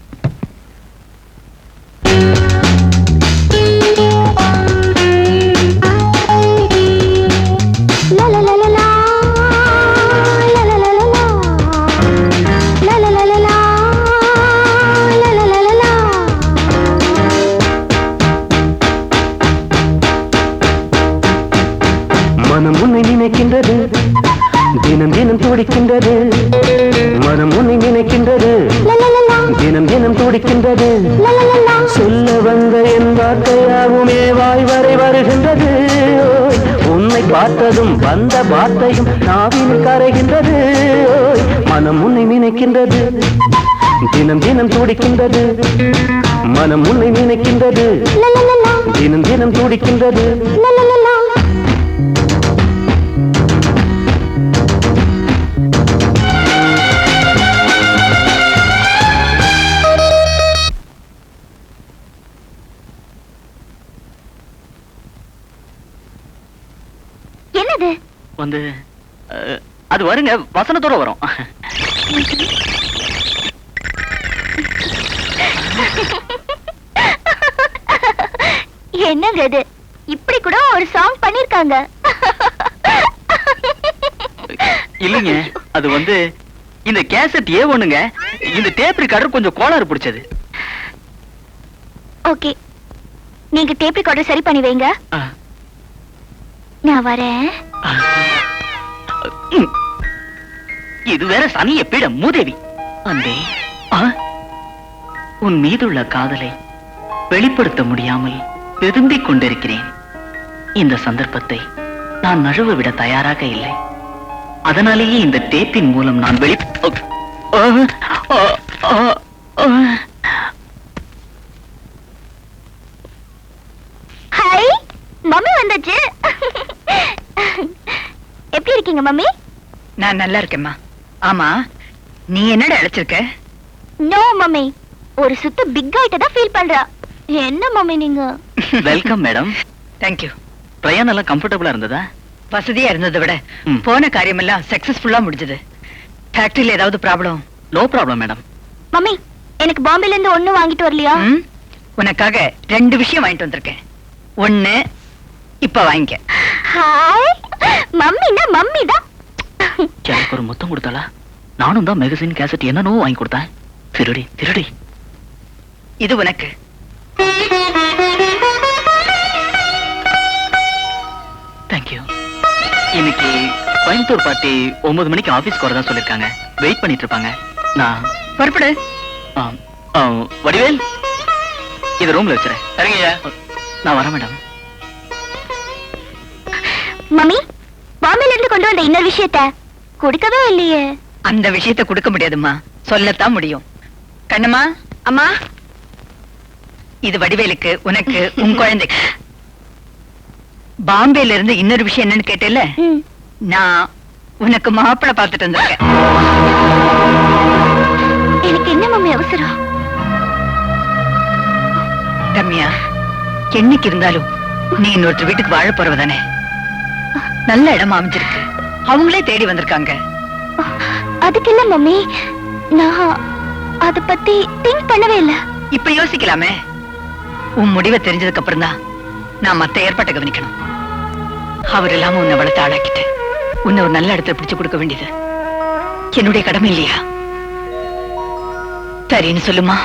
மனம் உன்னை நினைக்கின்றது, தினம் தினம் துடிக்கின்றது. மனம் உன்னை நினைக்கின்றது, தினம் தினம் துடிக்கின்றது. சொல்ல வந்த என் வார்த்தையாகுமே வாய் வரை வருகின்றது. உன்னை பார்த்ததும் வந்த வார்த்தையும் நாவினில் கரைகின்றது. மனம் உன்னை நினைக்கின்றது, தினம் தினம் துடிக்கின்றது. மனம் உன்னை நினைக்கின்றது, தினம் தினம் துடிக்கின்றது.
என்னது
வந்து அது வருங்க, வசனத்தோட வரும்.
என்னங்க இது? இப்படி கூட ஒரு சாங் பண்ணிருக்காங்க.
இல்லைங்க, அது வந்து இந்த கேசட் ஏ1ங்க. இந்த டேப் ரெக்கார்டர் கொஞ்சம் கோளாறு பிடிச்சது.
ஓகே, நீங்க டேப் ரெக்கார்டர் சரி பண்ணி வைங்க. நான் வரேன்.
இது வேற சனிய பீட மூதேவி. அன்பே, உன் மீதுள்ள காதலை வெளிப்படுத்த முடியாமல் திரும்பிக் கொண்டிருக்கிறேன். இந்த சந்தர்ப்பத்தை நான் நழுவ விட தயாராக இல்லை. அதனாலேயே இந்த டேப்பின் மூலம் நான்
ஹாய், மம்மி வந்தாச்சு. எப்படி இருக்கீங்க மம்மி?
நான் நல்லா இருக்கேம்மா. ஆமா, நீ என்னடா அழைச்சிருக்க?
நோ மம்மி, ஒரு சுத்த பிக் ஆயிட்டதா ஃபீல் பண்றா. என்ன மம்மி நீங்க?
Welcome madam.
தேங்க்யூ.
பிரயாணம் எல்லாம் கம்ஃபர்டபுளா இருந்ததா?
வசதியா இருந்ததை விட போன காரியமெல்லாம் சக்சஸ்ஃபுல்லா முடிஞ்சது. ஃபேக்டரியில ஏதாவது problem?
No problem madam.
Mummy, எனக்கு பாம்பேல இருந்து ஒண்ணு வாங்கிட்டு வரலையா?
உனக்காக 2 விஷயம் வாங்கிட்டு வந்திருக்கேன். ஒண்ணு இப்ப வாங்கிக்க.
ஹாய், மம்மினா மம்மி தான்.
எனக்கு ஒரு முத்தம் கொடுத்தாளா? நானும் தான் மேகசின் கேசட் என்னனோ வாங்கி கொடுத்தேன். திருடி திருடி.
இது உனக்கு.
தேங்க்யூ.
இன்னைக்கு கோயம்புத்தூர் பார்ட்டி 9 மணிக்கு ஆபீஸ்க்கு வரதா சொல்லிருக்காங்க. வெயிட் பண்ணிட்டு இருப்பாங்க. நான்
புறப்படு.
வடிவேல், இது ரூம்ல வச்சுறேன்.
சரிங்கய்யா.
நான் வரேன் மேடம்.
மம்மி, பாம்பேல இருந்து கொண்டு வந்த இன்னொரு விஷயத்த கொடுக்கவே இல்லையே.
அந்த விஷயத்தை கொடுக்க முடியாதும்மா, சொல்லத்தான் முடியும். கண்ணம்மா.
அம்மா,
இது வடிவேலுக்கு, உனக்கு, உன் குழந்தைக்கு. பாம்பேல இருந்து இன்னொரு விஷயம் என்னன்னு கேட்டேல, நான் உனக்கு மாப்பிள்ளை பார்த்துட்டு வந்திருக்கேன்.
எனக்கு என்ன மம்மி அவசரம்?
ரம்யா, என்னைக்கு இருந்தாலும் நீ இன்னொருத்தர் வீட்டுக்கு வாழ போறவதானே. நல்ல இடமா அமைஞ்சிருக்கு, அவங்களே தேடி வந்திருக்காங்க.
அதுக்கு இல்ல மம்மி, நான் அத பத்தி திங்க் பண்ணவே இல்ல.
இப்ப யோசிக்கலாமே. உன் முடிவை தெரிஞ்சதுக்கு அப்புறம் தான் நான் மத்த ஏற்பாட்டை கவனிக்கணும். அவர் இல்லாம உன்னை வளர்த்து ஆளாக்கிட்டு உன்னை ஒரு நல்ல இடத்துல பிடிச்சு கொடுக்க வேண்டியது என்னுடைய கடமை இல்லையா? சரின்னு சொல்லுமா?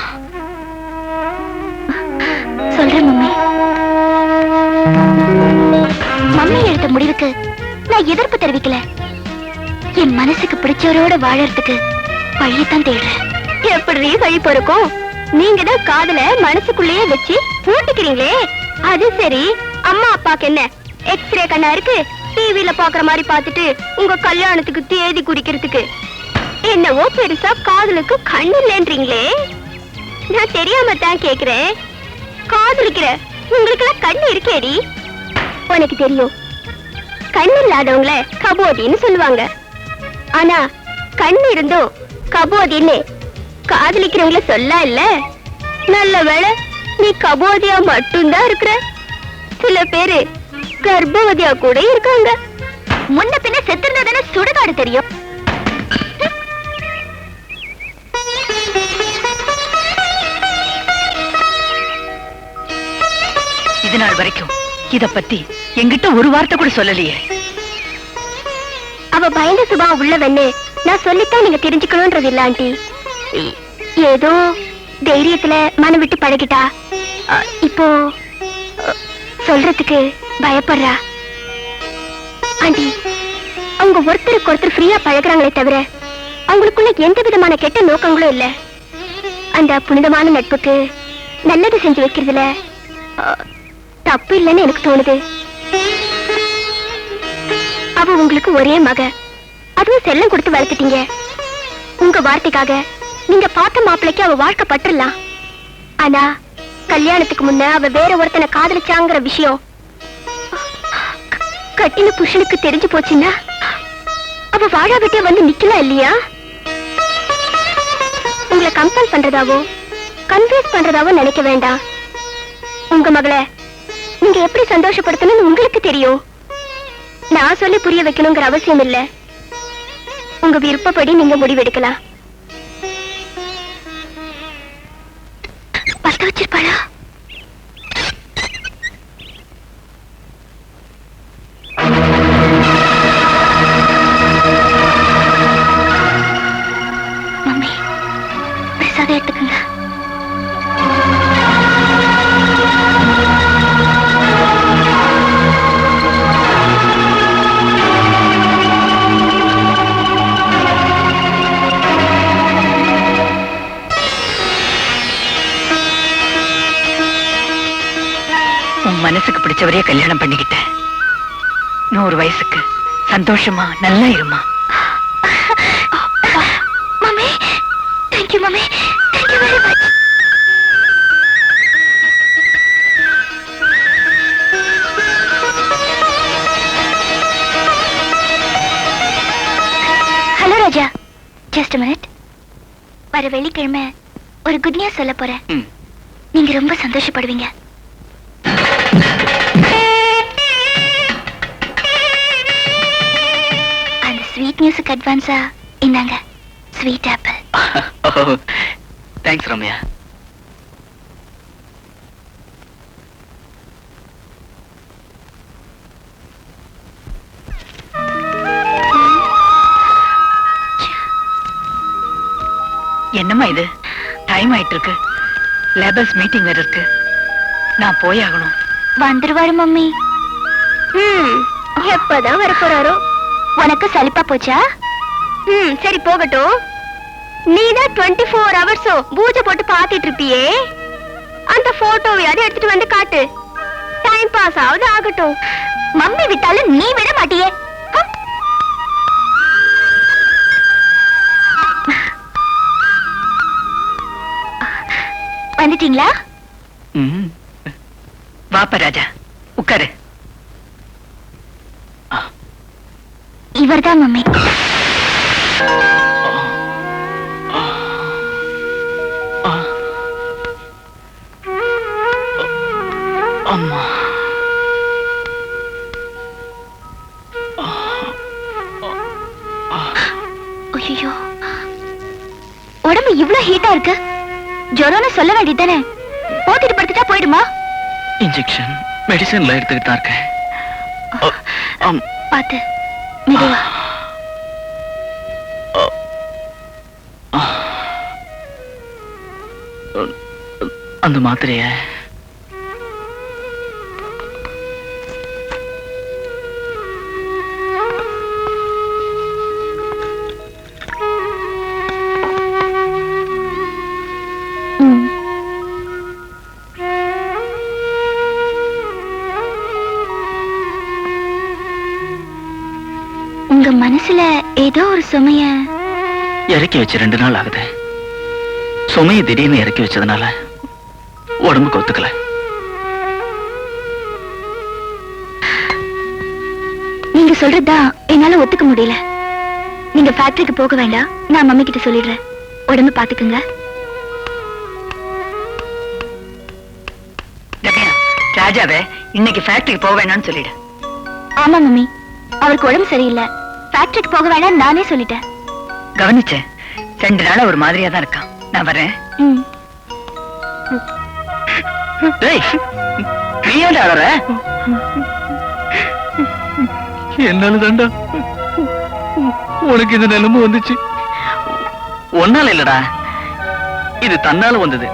சொல்றேன் மம்மி. மம்மி எடுத்த முடிவுக்கு நான் எதிர்ப்பு தெரிவிக்கல. என் மனசுக்கு பிடிச்சவரோட வாழறதுக்கு வழியத்தான் தேடுறேன். எப்படி வழி பொறுக்கும்? நீங்க தான் காதல மனசுக்குள்ளேயே வச்சு பூட்டிக்கிறீங்களே. அது சரி, அம்மா அப்பாக்கு என்ன எக்ஸ்ரே கண்ணா இருக்கு? டிவில பாக்குற மாதிரி பார்த்துட்டு உங்க கல்யாணத்துக்கு தேதி குறிக்கிறதுக்கு என்னவோ பெருசா காதலுக்கு கண்ணு இல்லைன்றீங்களே. நான் தெரியாம தான் கேக்குறேன். காதலிக்கிற உங்களுக்கு எல்லாம் கண்ணு இருக்கேடி. உனக்கு தெரியும், கண்ணு இல்லாதவங்கள கபோதின்னு சொல்லுவாங்க. ஆனா கண்ணு இருந்தும் கபோதின்னு காதலிக்கிறவங்கள சொல்ல இல்ல. நல்ல வேளை நீ கபோதியா மட்டும்தான் இருக்கிற. சில பேரு கர்ப்பவதியா கூட இருக்காங்க. முன்ன பின்ன செத்துருந்தா சுடுகாடு தெரியும்.
இது நாள் வரைக்கும் இத பத்தி என்கிட்ட ஒரு வார்த்தை கூட சொல்லலையே.
அவ பயந்த சுபாவம் உள்ளவன்னு நான் சொல்லித்தான் நீங்க தெரிஞ்சுக்கணும்ன்றது இல்ல ஆண்டி. ஏதோ தைரியத்துல மனம் விட்டு பழகிட்டா. இப்போ சொல்றதுக்கு பயப்படுறா. ஆண்டி, அவங்க ஒருத்தருக்கு ஒருத்தர் ஃப்ரீயா பழகுறாங்களே தவிர அவங்களுக்குள்ள எந்த விதமான கெட்ட நோக்கங்களும் இல்ல. அந்த புனிதமான நட்புக்கு நல்லது செஞ்சு வைக்கிறதுல தப்பு இல்லைன்னு எனக்கு தோணுது. அவ உங்களுக்கு ஒரே மக, அதுவும் செல்லம் கொடுத்து வளர்த்துட்டீங்க. உங்க வார்த்தைக்காக நீங்க பார்த்த மாப்பிளைக்கு அவ வாழ்க்கை பற்றலாம். ஆனா கல்யாணத்துக்கு முன்ன அவ வேற ஒருத்தனை காதலிச்சாங்கிற விஷயம் கட்டின புருஷனுக்கு தெரிஞ்சு போச்சுன்னா அவ வாழா விட்டே வந்து நிக்கலாம் இல்லையா? உங்களை கம்பல் பண்றதாவோ கன்ஃபியூஸ் பண்றதாவோ நினைக்க வேண்டாம். உங்க மகளை நீங்க எப்படி சந்தோஷப்படுத்தணும்னு உங்களுக்கு தெரியும். நான் சொல்லி புரிய வைக்கணுங்கிற அவசியம் இல்ல. உங்க விருப்பப்படி நீங்க முடிவெடுக்கலாம். பத்த வச்சிருப்பாளா? மம்மி, பிரசாதம் எடுத்துக்கங்க.
மனசுக்கு பிடிச்சவரையே கல்யாணம் பண்ணிக்கிட்டேன். 100 வயசுக்கு சந்தோஷமா நல்லா இருமா.
Mummy, thank you mummy, thank you very much. Hello Raja, just a minute. வர வெள்ளிக்கிழமை ஒரு குட் நியூஸ் சொல்ல போறேன். நீங்க ரொம்ப சந்தோஷப்படுவீங்க. ஸ்வீட் நியூஸுக்கு அட்வான்ஸா இந்தாங்க ஸ்வீட் ஆப்பிள்.
தேங்க்ஸ் ரம்யா.
என்னம்மா இது? டைம் ஆயிட்டு இருக்கு. லேபர்ஸ் மீட்டிங் வேற இருக்கு. நான் போய் ஆகணும்.
வந்துருவாரு மம்மி. எப்பதான் வர போறாரோ? உனக்கு சலிப்பா போச்சா? சரி போகட்டும். நீதான் 24 hours பூஜை போட்டு பாத்துட்டு இருப்பியே, அந்த போட்டோவையாவது எடுத்துட்டு வந்து காட்டு. டைம் பாஸ் ஆகுது ஆகட்டும். மம்மி விட்டாலும் நீ விட மாட்டியே. வந்துட்டீங்களா?
வாப்பா ராஜா, உட்காரு.
இவர்தான் மம்மி.
அம்மா,
ஐயோ, உடம்பு இவ்ளோ ஹீட்டா இருக்கு. ஜுரம்னு சொல்ல வேண்டியதானே? போத்திட்டு படுத்துட்டா போயிடுமா?
இன்ஜெக்ஷன் மெடிசன்ல எடுத்துக்கிட்டு தான் இருக்கேன்.
பாத்து மெதுவா.
அந்த மாத்திரைய
உங்க மனசுல ஏதோ ஒரு சுமைய
இறக்கி வச்சு 2 நாள் ஆகுது. சுமையை திடீர்னு இறக்கி வச்சதுனால உடம்புக்கு ஒத்துக்கல.
நீங்க சொல்றதுதான் என்னால ஒத்துக்க முடியல. நீங்க ஃபேக்டரிக்கு போக வேண்டாம், நான் மம்மி கிட்ட சொல்லிடுறேன். உடம்பு பாத்துக்குங்க.
ராஜாவே இன்னைக்கு ஃபேக்டரிக்கு போக வேணாம்னு சொல்லிடு.
ஆமா மம்மி, அவருக்கு உடம்பு சரியில்லை. ஃபேக்டரிக்கு போக வேண்டாம் நானே சொல்லிட்டேன்.
கவனிச்சேன், 2 நாளா ஒரு மாதிரியா தான் இருக்கான். நான் வரேன்.
டேய், நீ ஏன்டா அழற? என்னால தாண்டா உனக்கு இந்த நிலைமை வந்துச்சு. ஒன்னால இல்லடா, இது தன்னால வந்தது.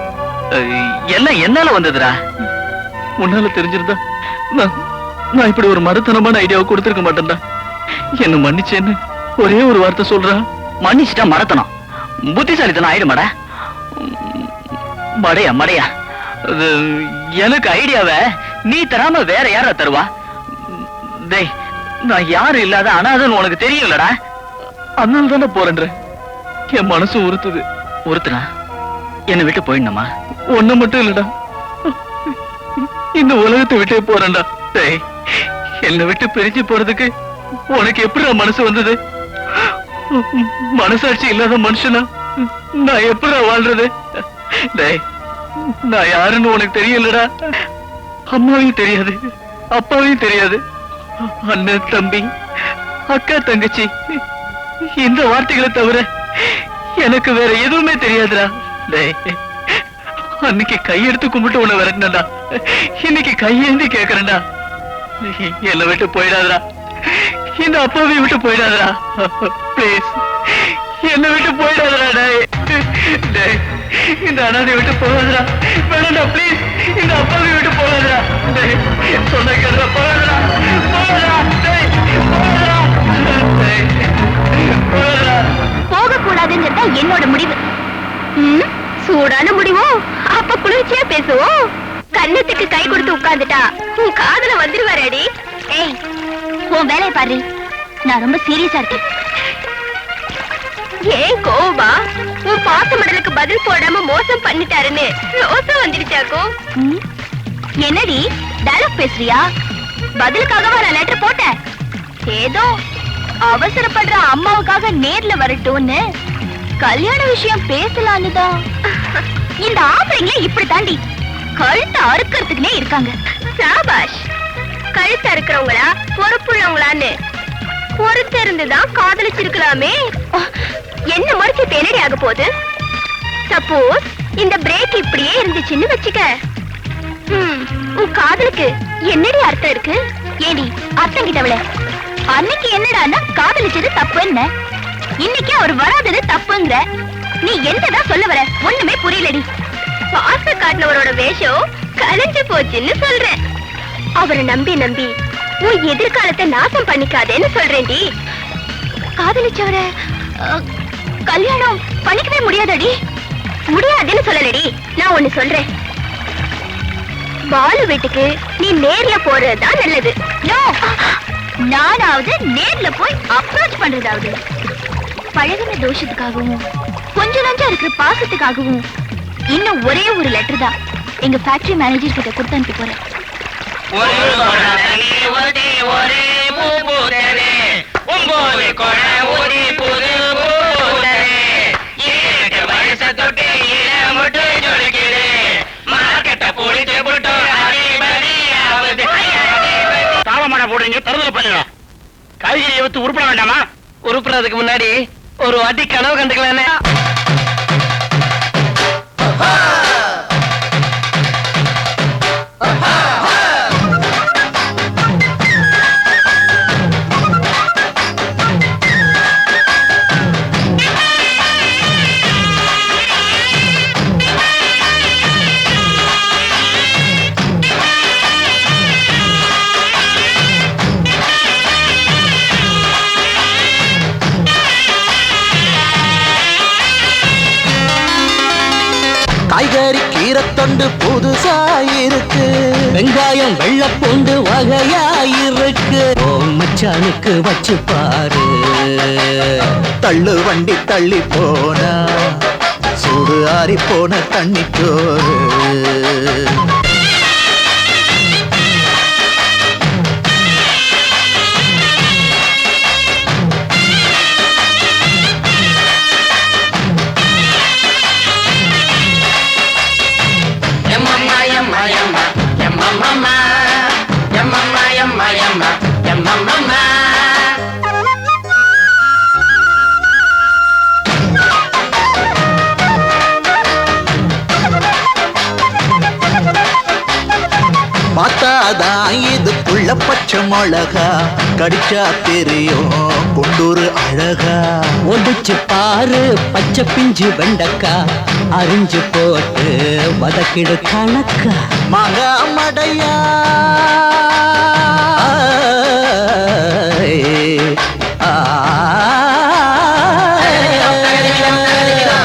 எல்லாம் என்னால வந்ததுடா. உன்னால தெரிஞ்சிருந்தா நான் இப்படி ஒரு மருத்தனமான ஐடியாவை கொடுத்திருக்க மாட்டேன்டா. என்ன மன்னிச்சேன்னு ஒரே ஒரு வார்த்தை சொல்றா. மன்னிச்சுட்டா மறத்தனம் புத்திசாலித்தனம் ஆயிடுமாடா. மடையா மடையா, எனக்கு ஐடியாவை நீ தராம வேற யாரா தருவா? டேய், நான் யாரும் இல்லாத அனாதன்னு உனக்கு தெரியும்லடா. அதனால தானே போறேன்ற. என் மனசு உறுத்துது. உறுத்துனா என்னை விட்டு போயிடணுமா? ஒன்ன மட்டும் இல்லடா, இந்த உலகத்தை விட்டே போறேன்டா. டேய், என்னை விட்டு பிரிஞ்சு போறதுக்கு உனக்கு எப்படி மனசு வந்தது? மனசாட்சி இல்லாத மனுஷனா நான் எப்படி வாழ்றது? டேய், நான் யாருன்னு உனக்கு தெரியலடா. அம்மாவையும் தெரியாது, அப்பாவையும் தெரியாது, அண்ணன் தம்பி அக்கா தங்கச்சி இந்த வார்த்தைகளை தவிர எனக்கு வேற எதுவுமே தெரியாதுடா. டேய், அன்னைக்கு கையெடுத்து கும்பிட்டு உன்னை விரட்டினடா, இன்னைக்கு கையேந்தி கேக்குறேன்டா. என்னை விட்டு போயிடாதடா, இந்த அப்பாவை விட்டு போயிடாதடா. பிளீஸ் என்னை விட்டு போயிடாதடா. டேய், இந்த அனாதை விட்டு போகாதடா. வேணாடா, பிளீஸ் இந்த அப்பாவை விட்டு போகாதடா. டேய், சொன்ன கேளுடா, போகாதடா, போகாதடா. டேய், போகாதடா. டேய், போகாதடா.
போக கூடாதுங்கிறதா என்னோட முடிவு. சூடான முடிவோ? அப்ப குளிர்ச்சியா பேசுவோம். கண்ணத்துக்கு கை கொடுத்து உட்கார்ந்துட்டா உன் காதுல வந்துருவாரடி. ஏய், உன் வேலையை பாரு. நான் ரொம்ப சீரியஸா இருக்கேன். ஏன் கோவமா? உன் பாச மடலுக்கு பதில் போடாம மோசம் பண்ணிட்டாருன்னு ரோசம் வந்துருச்சாக்கோ? என்னடி டயலாக் பேசுறியா? பதிலுக்காகவா நான் லெட்டர் போட்டேன்? ஏதோ அவசரப்படுற அம்மாவுக்காக நேர்ல வரட்டும்னு கல்யாண விஷயம் பேசலான்னு தான். இந்த ஆம்பளைங்களே இப்படி தாண்டி கழுத்தை அறுக்கிறதுக்குனே இருக்காங்க. சாபாஷ். கழுத்தை அறுக்கிறவங்களா பொறுப்புள்ளவங்களான்னு பொறுத்து இருந்துதான் காதலிச்சிருக்கலாமே. என்ன மறுச்சு என்னடி ஆக போகுது? சப்போஸ் இந்த பிரேக் இப்படியே இருந்துச்சுன்னு வச்சுக்க, உன் காதலுக்கு என்னடி அர்த்தம் இருக்கு? ஏடி அர்த்தம் கிட்டவள, அன்னைக்கு என்னடான்னா காதலிச்சது தப்புன்னு, இன்னைக்கு அவர் வராதது தப்புங்கிற. நீ என்னதான் சொல்ல வர? ஒண்ணுமே புரியலடி. பாச காட்டினவரோட வேஷம் கலைஞ்சு போச்சுன்னு சொல்றேன். அவரை நம்பி நம்பி உன் எதிர்காலத்தை நாசம் பண்ணிக்காதேன்னு சொல்றேன்டி. காதலிச்சவர கல்யாணம் பண்ணிக்கவே முடியாதடி. முடியாதுன்னு சொல்லலடி. நான் ஒண்ணு சொல்றேன், பாலு வீட்டுக்கு நீ நேர்ல போறதுதான் நல்லது. நானாவது நேர்ல போய் அப்ரோச் பண்றதாவது. பழகின தோஷத்துக்காகவும் கொஞ்சம் நஞ்சம் இருக்கிற பாசத்துக்காகவும் இன்னும் ஒரே ஒரு லெட்டர் தான் எங்க ஃபேக்டரி மேனேஜர் கிட்ட கொடுத்து அனுப்பி போறேன்.
போடுறீங்க, தருதல பண்ணுங்க. காய்கறியை வித்து உருப்பட வேண்டாமா?
உருப்புறதுக்கு முன்னாடி ஒரு வாட்டி கனவு கண்டுக்கலானே.
காய்கறி கீரைத்தொண்டு புதுசாயிருக்கு, வெங்காயம் வெள்ளப்பூண்டு வகையாயிருக்கு. ஓ மச்சானுக்கு வச்சு பாரு, தள்ளு வண்டி தள்ளி போனா சூடு ஆறி போன தண்ணி சோறு. பார்த்தாதான் இதுக்குள்ள பச்சை மிளகா, கடிச்சா தெரியும் குண்டூரு அழகா. ஒடிச்சு பாரு பச்சை பிஞ்சு வெண்டக்கா, அரிஞ்சு போட்டு வதக்கிடு கணக்கா. மாங்கா மடையா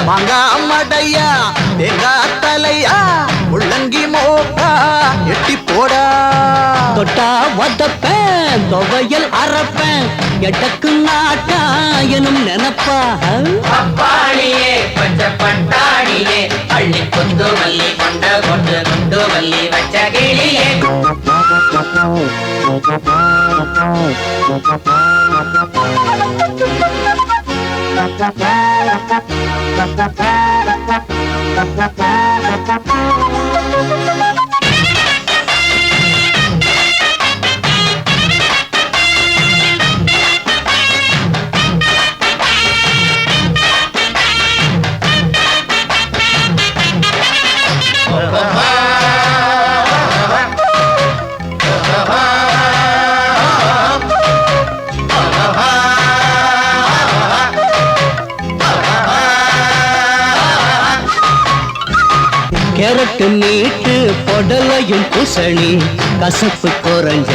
மாங்கா மடையா, தேங்காய் தலையா, முள்ளங்கி மோக்கா எட்டி போடா. தொட்டா வதப்பேன், துவையல் அரைப்பேன், எட்டக்கு நாட்டா எனும் நினைப்பா.
பப்பாளியே பச்சை பட்டாணியே, அள்ளி கொண்டு மல்லி கொண்ட கொண்டு கொண்டு மல்லி வச்ச கிளியே.
கேரட்டு நீட்டு பொடலையும் பூசணி, கசப்பு குறைஞ்ச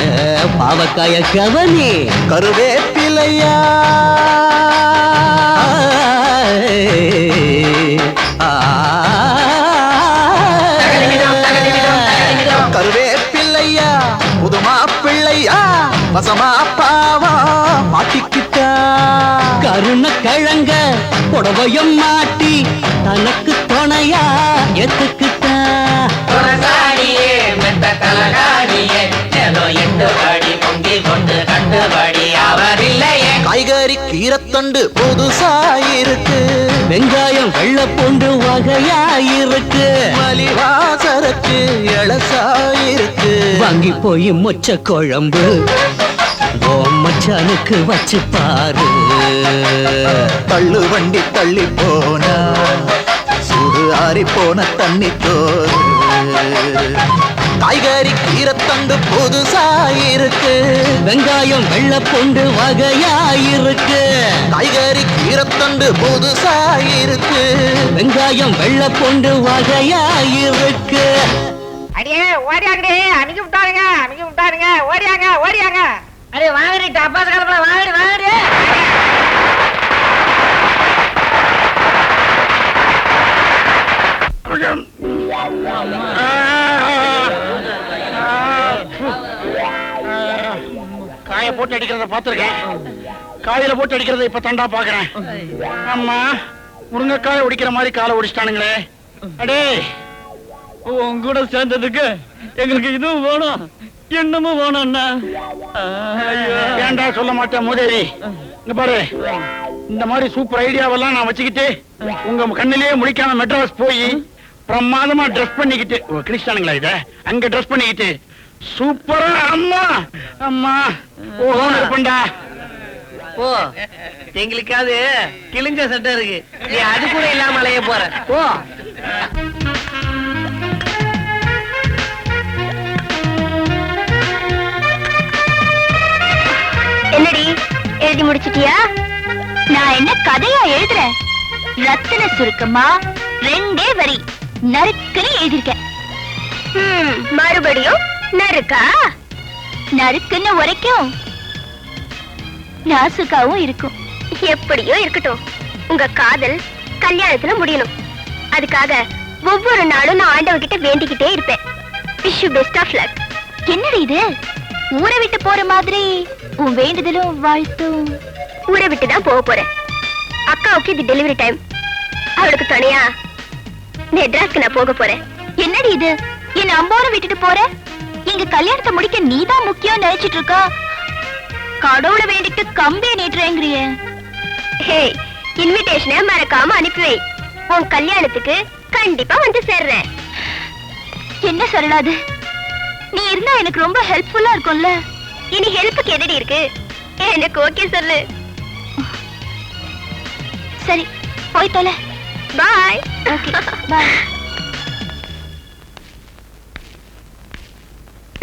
பாவக்காய கவனி. கருவேப்பிலையா கருவேப்பிள்ளையா, புதுமா பிள்ளையா, வசமா பாவா மாட்டிக்கிட்டா. கருண கிழங்க புடவையும் மாட்டி தனக்கு துணையா எத்துக்கிட்டா.
துணசாடியே மெத்த கலகாடியே, ஏதோ எட்டு படி பொங்கி கொண்டு கண்டுபடி அவரில்லையே.
காய்கறி கீரைத்தண்டு புதுசாயிருக்கு, வெங்காயம் வெள்ளப்பூண்டு வகையாயிருக்கு, மலிவாசரக்கு இளசாயிருக்கு. வாங்கி போய் மொச்ச குழம்பு ஓ மச்சானுக்கு வச்சு பாரு, தள்ளு வண்டி தள்ளி போனா சூடு ஆறி போன தண்ணி தோறு. காய்கறி கீரைத்தண்டு புதுசாயிருக்கு, வெங்காயம் வெள்ளப்பூண்டு வகையாயிருக்கு. காய்கறி கீரைத்தண்டு புதுசாயிருக்கு, வெங்காயம் வெள்ளப்பூண்டு வகையாயிருக்கு.
அடியே ஓடியாங்கடி, அமுக்கி விட்டாருங்க, ஓடியாங்க. அடே வாங்கடி, டப்பாஸ் கலப்பல வாங்கடி.
காய போட்டு அடிக்கிறத பாத்துருக்கேன், காயில போட்டு அடிக்கிறத இப்ப தண்டா பாக்குறேன். அம்மா முருங்கைக்காய ஒடிக்கிற மாதிரி காலை ஒடிச்சிட்டானுங்களே. அடே
உன் கூட சேர்ந்ததுக்கு எங்களுக்கு இதுவும் வேணும், என்னமும் வேணும்ண்ணா.
ஏன்டா சொல்ல மாட்டேன் மூதேவி. இங்க பாரு, இந்த மாதிரி சூப்பர் ஐடியாவெல்லாம் நான் வச்சுக்கிட்டு உங்க கண்ணிலேயே முடிக்காம மெட்ராஸ் போய் பிரமாதமா ட்ரெஸ் பண்ணிக்கிட்டு கிறிஸ்டானுங்களா இத அங்க ட்ரெஸ் பண்ணிக்கிட்டு சூப்பரா அம்மா ஓஹோன்னு இருப்பேன்டா.
ஓ எங்களுக்காவது கிழிஞ்ச சட்டை இருக்கு, நீ அது கூட இல்லாம அலைய போற. ஓ
என்னடி எழுதி முடிச்சிட்டியா? நான் என்ன கதையா எழுதுறேன்? ரத்தின சுருக்கமா 2 வரி நறுக்குன்னு எழுதிருக்கேன். மறுபடியும் நறுக்கா? நறுக்குன்னு உரைக்கும், நாசுக்காவும் இருக்கும். எப்படியோ இருக்கட்டும், உங்க காதல் கல்யாணத்துல முடியணும். அதுக்காக ஒவ்வொரு நாளும் நான் ஆண்டவகிட்ட வேண்டிக்கிட்டே இருப்பேன். Wish you best of luck. என்னடி இது, ஊரை விட்டு போற மாதிரி உன் வேண்டுதலும் வாழ்த்தும்? ஊரை விட்டு தான் போக போறேன். அக்காவுக்கு இது டெலிவரி டைம், அவளுக்கு துணையா மெட்ராஸ்க்கு நான் போக போறேன். என்னடி இது, என்ன அம்போட விட்டுட்டு போற? எங்க கல்யாணத்தை முடிக்க நீதான் முக்கியம் நினைச்சிட்டு இருக்கா? கடவுளை வேண்டிட்டு கம்பியை நீட்டுறேங்கிறிய. ஹே, இன்விடேஷனை மறக்காம அனுப்பி வை. உன் கல்யாணத்துக்கு கண்டிப்பா வந்து சேர்றேன். என்ன சொல்லலாது, நீ இருந்தா எனக்கு ரொம்ப ஹெல்ப்ஃபுல்லா இருக்கும்ல. இனி ஹெல்ப்புக்கு என்னடி இருக்கு, எனக்கு ஓகே சொல்லு. சரி போய் தொலை. பாய். Okay bye.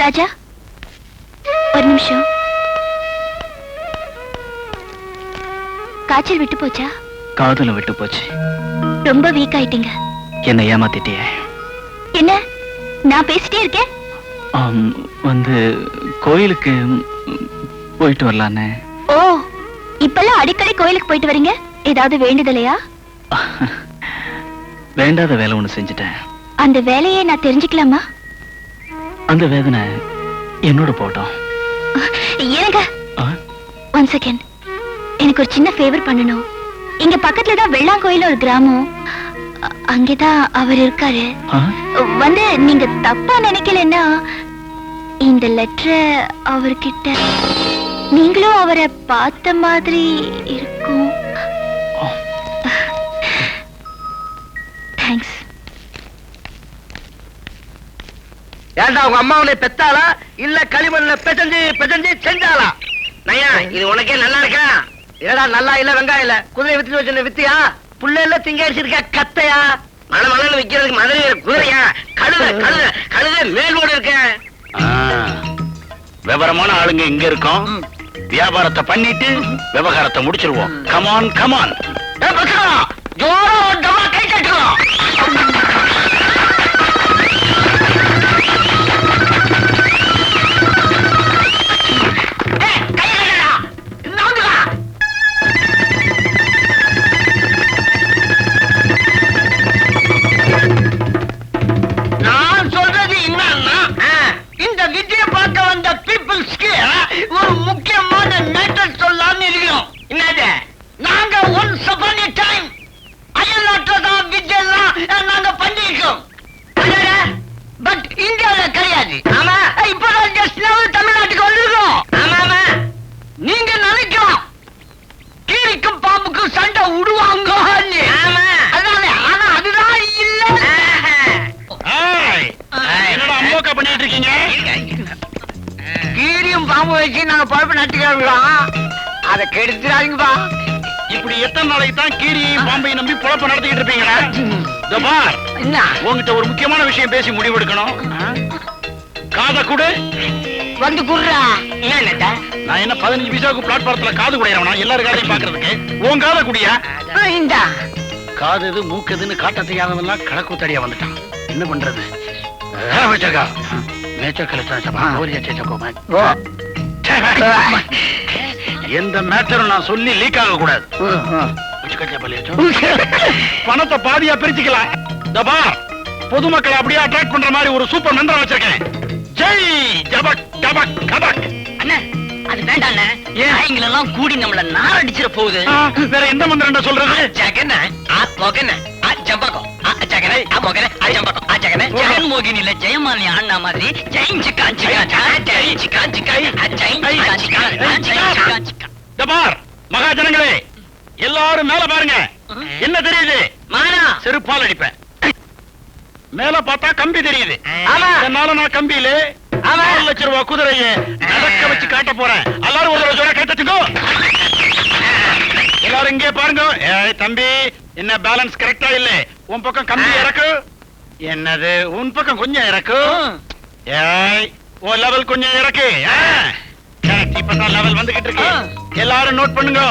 ராஜா ஒரு நிமிஷம். காய்ச்சல் விட்டு போச்சா?
காதலும் விட்டு போச்சு.
ரொம்ப வீக் ஆயிட்டீங்க.
என்னை ஏமாத்திட்டியே.
என்ன நான் பேசிட்டே இருக்கேன்?
வந்து கோயிலுக்கு போயிட்டு வரலான்னு.
ஓ, இப்பெல்லாம் அடிக்கடி கோயிலுக்கு போயிட்டு வரீங்க? ஏதாவது வேண்டுதலையா?
வேண்டாத வேலை ஒண்ணு செஞ்சுட்டேன்.
அந்த வேலையை நான் தெரிஞ்சுக்கலாமா?
அந்த வேதனை என்னோட போட்டோம்.
ஏங்க ஒன் செகண்ட், எனக்கு ஒரு சின்ன ஃபேவர் பண்ணணும். இங்க பக்கத்துல தான் வெள்ளாங்கோயில் ஒரு கிராமம், அங்கேதான் அவர் இருக்காரு. வந்து நீங்க தப்பா நினைக்கலன்னா இந்த லெட்டரை அவர்கிட்ட, நீங்களும் அவரை பார்த்த மாதிரி இருக்கும். தேங்க்ஸ்.
ஏண்டா உங்க அம்மா உன்னை பெத்தாளா இல்ல களிமண்ல பெசஞ்சு செஞ்சாளா? நையா இது உனக்கே நல்லா இருக்கா? இல்லடா நல்லா இல்ல, வெங்காயம் இல்ல, குதிரை வித்து வச்சு வித்தியா? புள்ள இல்ல திங்க அடிச்சிருக்க கத்தையா? மழை விக்கிறதுக்கு மதுரை குதிரையா? கழுத மேல்வோடு இருக்க.
விவரமான ஆளுங்க இங்க இருக்கோம். வியாபாரத்தை பண்ணிட்டு விவகாரத்தை முடிச்சிருவோம். Come on come on.
ஜோரா கை தட்டுறோம். நான் சொல்றது என்னன்னா, இந்த விஜய பார்க்க வந்த பீப்புள்ஸ்க்கு ஒரு முக்கியமான மேட்டர் சொல்லலாம்னு இருக்கிறோம். என்னது? நாங்க ஒன்ஸ் upon a time அயல் நாட்டுல தான் விஜயெல்லாம் நாங்க பண்ணிருக்கோம். பட் இந்தியாவில கிடையாது. ஆமா, இப்பதான் ஜஸ்ட் தமிழ்நாட்டுக்கு வந்திருக்கோம். ஆமா, நீங்க நினைக்கிறோம் கீரிக்கும் பாம்புக்கும் சண்டை விடுவாங்க. ஆமா, அதனால ஆனா அதுதான் இல்ல.
என்னடா அம்மோக்கா பண்ணிட்டு இருக்கீங்க?
கீரியும் பாம்பு வச்சு நாங்க பழப்பு நட்டுக்கிறோம், அதை கெடுத்துறாதீங்கப்பா.
இப்படி எத்தனை நாளைக்கு தான் கீரியையும் பாம்பையும் நம்பி பொழப்ப நடத்திக்கிட்டு இருப்பீங்களா?
என்ன
உங்ககிட்ட ஒரு முக்கியமான விஷயம் பேசி முடிவெடுக்கணும். காத கூடு
வந்து குடுறா. என்ன
நான் என்ன 15 பைசாவுக்கு பிளாட்பாரத்துல காது குடையறவனா? எல்லாரும் காதையும் பாக்குறதுக்கு உன் காத குடியா?
இந்த
காது எது மூக்கு எதுன்னு காட்ட தெரியாதவெல்லாம் கடக்கூத்தடியா வந்துட்டான். என்ன பண்றது? வச்சிருக்கா எந்த மேட்டரும் நான் சொல்லி லீக் ஆக கூடாது. பணத்தை பாதியா பிரிச்சுக்கலாம். பொதுமக்களை அப்படியே அட்ராக்ட் பண்ற மாதிரி ஒரு சூப்பர் மந்திரம் வச்சிருக்கேன். ஜெய் ஜபக் ஜபக் கபக்.
அண்ணா அது வேண்டாண்ணே. எல்லாம் கூடி நம்மள நார் அடிச்சிட போகுது.
வேற எந்த மந்திரம் சொல்றது?
ஜகன மொகன ஜம்பகம் ஜகன மொகன ஜம்பகம் ஜகன ஜெகன் மோகினி இல்ல ஜெயமாலி அண்ணா மாதிரி ஜெயின் சிக்கான் சிக்கான் ஜெயின் சிக்கான் சிக்கான் ஜெயின் சிக்கான் சிக்கான்
ஜபார் மகாஜனங்களே எல்லாரும் மேல பாருங்க. என்ன தெரியுது?
மானா
செருப்பால் அடிப்பேன். மேல பார்த்தா கம்பி தெரியுது. அதனால நான் கம்பியில 4 லட்சம் ரூபாய் குதிரையை நடக்க வச்சு காட்ட போறேன். எல்லாரும் ஒரு தடவை கை தட்டுங்க. எல்லாரும் இங்கே பாருங்க. ஏய் தம்பி, என்ன பேலன்ஸ் கரெக்டா இல்ல? உன் பக்கம் கம்பி இறக்கு. என்னது உன் பக்கம் கொஞ்சம் இறக்கு. ஏய் உன் லெவல் கொஞ்சம் இறக்கு. இப்பதான் லெவல் வந்துகிட்டு இருக்கு. எல்லாரும் நோட் பண்ணுங்க.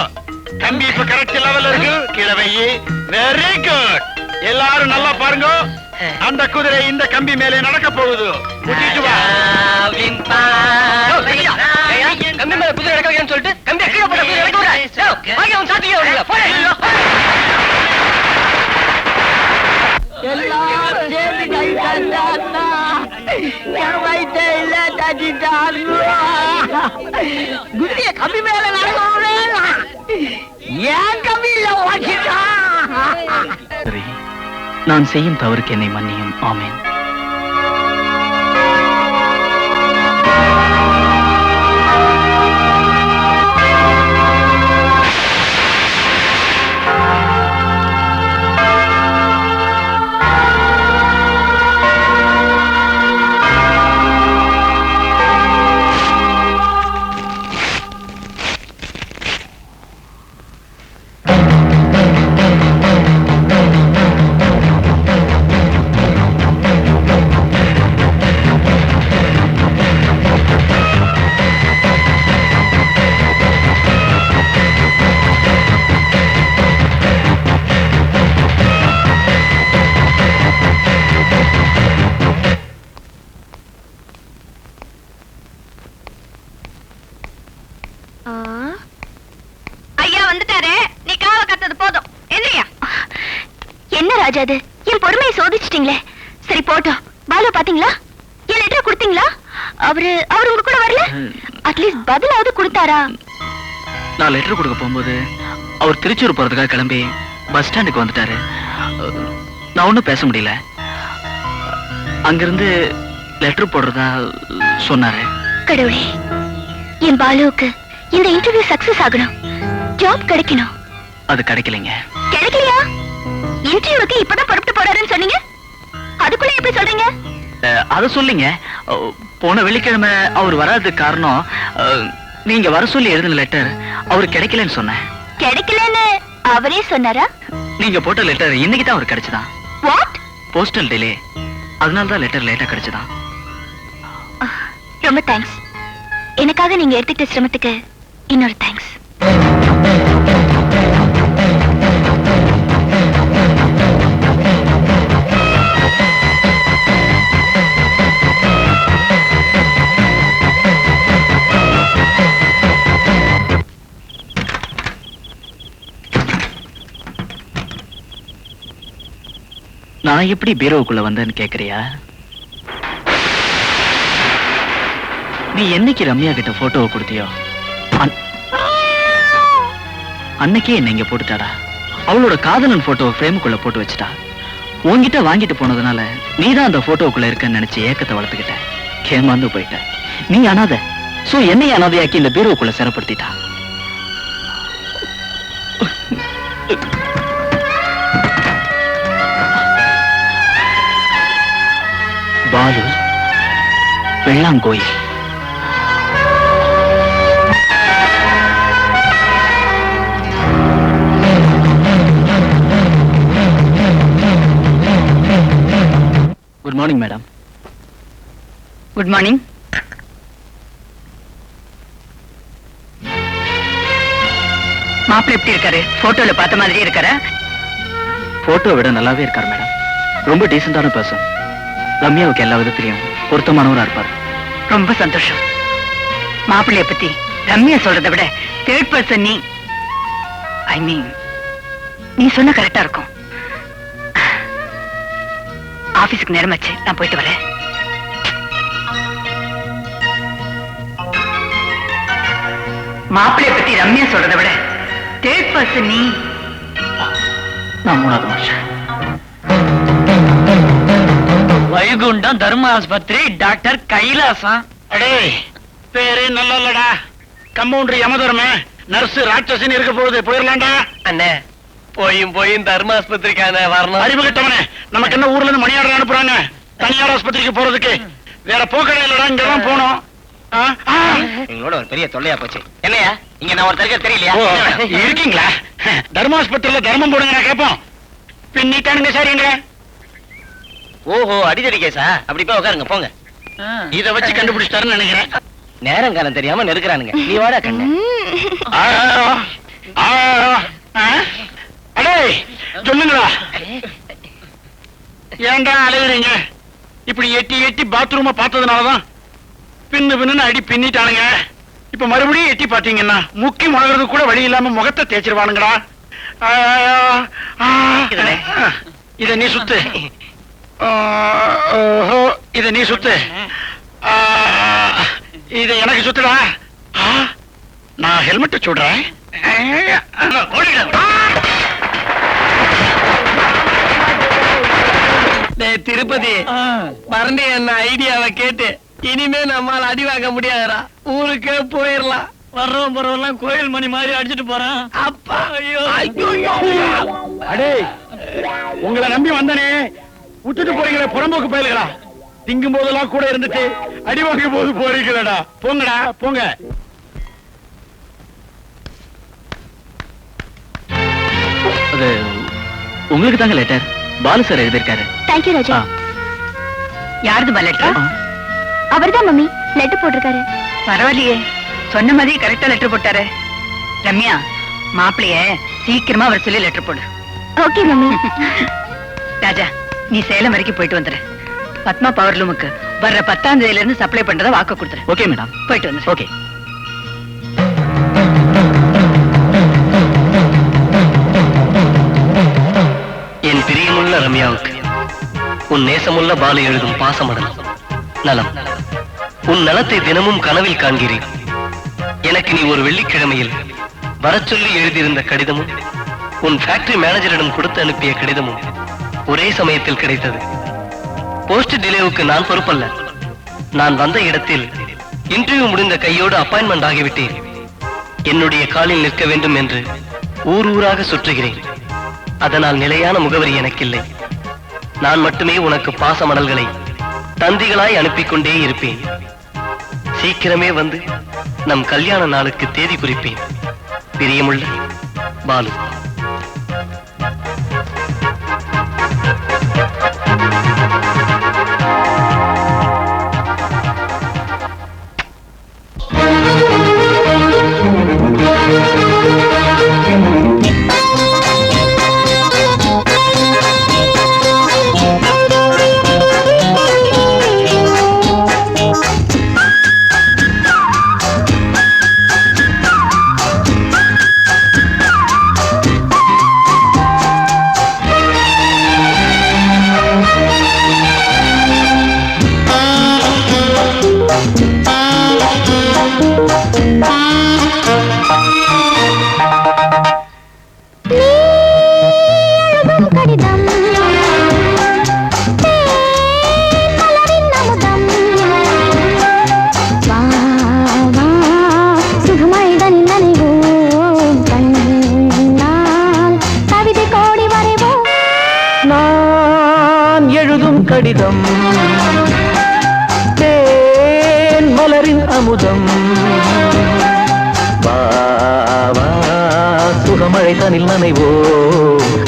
கம்பி இப்ப கரெக்ட் லெவல் இருக்கு. கீழே வை. Very good. எல்லாரும் நல்லா பாருங்க. அந்த குதிரை இந்த கம்பி மேலே நடக்க போகுது. கூட்டிட்டு வா.
கம்பி மேல குதிரை இறக்க சொல்லிட்டு கம்பி கீழே போட குதிரை இறக்க விடுறா. வாங்க அவன் சாத்தியே வரல. போய்
எல்லாரும் சேர்ந்து கை தந்தாத்தா என் வயிற்று இல்ல தட்டிட்டாரு. குதிரைய கம்பி மேல நடக்க ஏன் கம்பி இல்ல ஓட்டிட்டான்.
சரி, நான் செய்யும் தவறுக்கு என்னை மன்னியும். ஆமேன்.
ஐயா வந்துட்டாரே, நீ காவ கத்தது போதும். எந்திரியா. என்ன ராஜா அது? என் பொறுமையை சோதிச்சிட்டீங்களே. சரி போட்டோம். பாலு பாத்தீங்களா? என் லெட்டர் கொடுத்தீங்களா? அவரு உங்க கூட வரல? அட்லீஸ்ட் பதிலாவது கொடுத்தாரா?
நான் லெட்டர் கொடுக்க போகும்போது அவர் திருச்சூர் போறதுக்காக கிளம்பி பஸ் ஸ்டாண்டுக்கு வந்துட்டாரு. நான் ஒன்றும் பேச முடியல. அங்கிருந்து லெட்டர் போடுறதா சொன்னாரு.
கடவுளே, என் பாலுவுக்கு இந்த இன்டர்வியூ சக்சஸ் ஆகணும். ஜாப் கிடைக்கணும்.
அது கிடைக்கலைங்க.
கிடைக்கலையா? இன்டர்வியூக்கு இப்பதான் புறப்பட்டு போறாருன்னு சொன்னீங்க. அதுக்குள்ள எப்படி சொல்றீங்க?
அத சொல்லிங்க. போன வெள்ளிக்கிழமை அவர் வராததுக்கு காரணம் நீங்க வர சொல்லி எழுதின லெட்டர் அவரு கிடைக்கலன்னு சொன்னேன்.
கிடைக்கலன்னு அவரே சொன்னாரா?
நீங்க போட்ட லெட்டர் இன்னைக்கு தான் அவர் கிடைச்சதான்.
வாட்?
Postal delay. அதனால தான் லெட்டர் லேட்டா கிடைச்சதான்.
ரொம்ப தேங்க்ஸ். எனக்காக நீங்க எடுத்துக்கிட்ட சிரமத்துக்கு இன்னொரு தேங்க்ஸ்.
நான் எப்படி பீரோவுக்குள்ள வந்தேன்னு கேக்குறியா? நீ என்னைக்கு ரம்யா கிட்ட போட்டோவை கொடுத்தியோ அன்னைக்கே என்ன இங்க போட்டுட்டாடா. அவளோட காதலன் போட்டோவை ஃப்ரேமுக்குள்ள போட்டு வச்சுட்டா. உன்கிட்ட வாங்கிட்டு போனதுனால நீதான் அந்த போட்டோவுக்குள்ள இருக்கன்னு நினைச்சு ஏக்கத்தை வளர்த்துக்கிட்ட. கேமாந்து போயிட்ட. நீ அனாதை. சோ என்னை அனாதையாக்கி இந்த பீரோவுக்குள்ள சிறப்படுத்திட்டா. Balu Vellankoil. Good morning madam.
Good morning. மாப்பிள்ளை எப்படி இருக்காரு? போட்டோல பார்த்த மாதிரி இருக்காரா?
போட்டோ விட நல்லாவே இருக்கார் மேடம். ரொம்ப டீசென்டான பர்சன்.
ரம்யாவுக்கு எல்லா விதத்திலையும் பொருத்தமானவரா இருப்பார்.
ரொம்ப சந்தோஷம். மாப்பிள்ளைய பத்தி ரம்யா சொல்றதை விட தேர்ட் பர்சன் நீ, ஐ மீன் நீ சொன்ன கரெக்டா இருக்கும். ஆபீஸ்க்கு நேரமாச்சு, நான் போயிட்டு வரேன். மாப்பிள்ளைய பத்தி ரம்யா சொல்றதை விட தேர்ட் பர்சன் நீ.
நான் 3வது வருஷம்.
வைகுண்டம் தர்ம ஆஸ்பத்திரி டாக்டர் கைலாசம். அடே பேரே நல்ல இல்லடா. கம்பவுண்டர் யமதர்ம, நர்ஸ் ராட்சசன் இருக்க போகுது. போயிடலாம்டா.
அண்ணே போயும் தர்ம ஆஸ்பத்திரிக்கான வரணும்.
அறிவு கட்டவனே, நமக்கு என்ன ஊர்ல இருந்து மணியாளர் அனுப்புறாங்க தனியார் ஆஸ்பத்திரிக்கு போறதுக்கு? வேற போக்கடை இல்லடா, இங்கதான் போனோம்.
எங்களோட ஒரு பெரிய தொல்லையா போச்சு. என்னையா இங்க நான் ஒரு தருக்க தெரியலையா?
இருக்கீங்களா? தர்மாஸ்பத்திரியில தர்மம் போடுங்க, நான் கேட்போம். பின்னிட்டானுங்க சரிங்க.
ஓஹோ, அடிதடி கேசா? அப்படி போய் உட்காருங்க போங்க.
இத வச்சு கண்டுபிடிச்சிட்டாருன்னு நினைக்கிறேன்.
நேரம் காலம் தெரியாம நெருக்கிறானுங்க. நீ வாடா கண்ணு.
அடே சொல்லுங்களா, ஏன்டா அலையுறீங்க? இப்படி எட்டி எட்டி பாத்ரூம பார்த்ததுனாலதான் பின்னு அடி பின்னிட்டானுங்க. இப்ப மறுபடியும் எட்டி பாத்தீங்கன்னா முக்கி முழகிறது கூட வழி இல்லாம முகத்தை தேய்ச்சிருவானுங்கடா. இத நீ சுத்து. இத நீ சுத்து. இத எனக்கு சுத்துடா. நான் ஹெல்மெட் சுடுறேன்.
திருப்பதி மறந்து என்ன ஐடியாவை கேட்டு இனிமே நம்மால அடி வாங்க முடியாதுடா. ஊருக்கே போயிடலாம்.
வர்றவன் போறவெல்லாம் கோயில் மணி மாதிரி அடிச்சுட்டு போறான்.
அப்பா ஐயோ.
அடே உங்களை நம்பி வந்தனே, விட்டுட்டு போறீங்களே புறம்போக்கு பயலுகளா. திங்கும் போதெல்லாம் கூட இருந்துட்டு அடி வாங்கும் போது போறீங்களடா. போங்கடா போங்க.
அது உங்களுக்கு தாங்க லெட்டர். பாலு சார் எழுதியிருக்காரு.
தேங்க்யூ ராஜா.
யாருது லெட்டர்?
அவர்தான் மம்மி லெட்டர் போட்டிருக்காரு.
பரவாயில்லையே, சொன்ன மாதிரி கரெக்டா லெட்டர் போட்டாரு. ரம்யா, மாப்பிளைய சீக்கிரமா அவர் சொல்லி லெட்டர் போடு.
Okay mummy.
ராஜா, நீ சேலம் வரைக்கும் போயிட்டு வந்துரு. பத்மா பவர் லூமுக்கு வர்ற 10ஆம் தேதியில இருந்து சப்ளை பண்றதா வாக்கு கொடுத்துரு.
Okay madam.
போயிட்டு வந்துரு.
ஓகே.
என் பிரியமுள்ள ரம்யாவுக்கு உன் நேசமுள்ள பாலு எழுதும் பாசமடல். நலம். உன் நலத்தை தினமும் கனவில் காண்கிறேன். எனக்கு நீ ஒரு வெள்ளிக்கிழமையில் வரச்சொல்லி எழுதியிருந்த கடிதமும் உன் ஃபேக்டரி மேனேஜரிடம் கொடுத்து அனுப்பிய கடிதமும் ஒரே சமயத்தில் கிடைத்தது. போஸ்ட் டிலேவுக்கு நான் பொறுப்பல்ல. நான் வந்த இடத்தில் இன்டர்வியூ முடிந்த கையோடு அப்பாயின்மெண்ட் ஆகிவிட்டேன். என்னுடைய காலில் நிற்க வேண்டும் என்று ஊர் ஊராக சுற்றுகிறேன். அதனால் நிலையான முகவரி எனக்கில்லை. நான் மட்டுமே உனக்கு பாசமடல்களை தந்திகளாய் அனுப்பிக் கொண்டே இருப்பேன். சீக்கிரமே வந்து நம் கல்யாண நாளுக்கு தேதி குறிப்பேன். பிரியமுள்ள பாலு.
கடிதம் தேன் மலரின் அமுதம் வா சுகமழை தனில் நனைவோ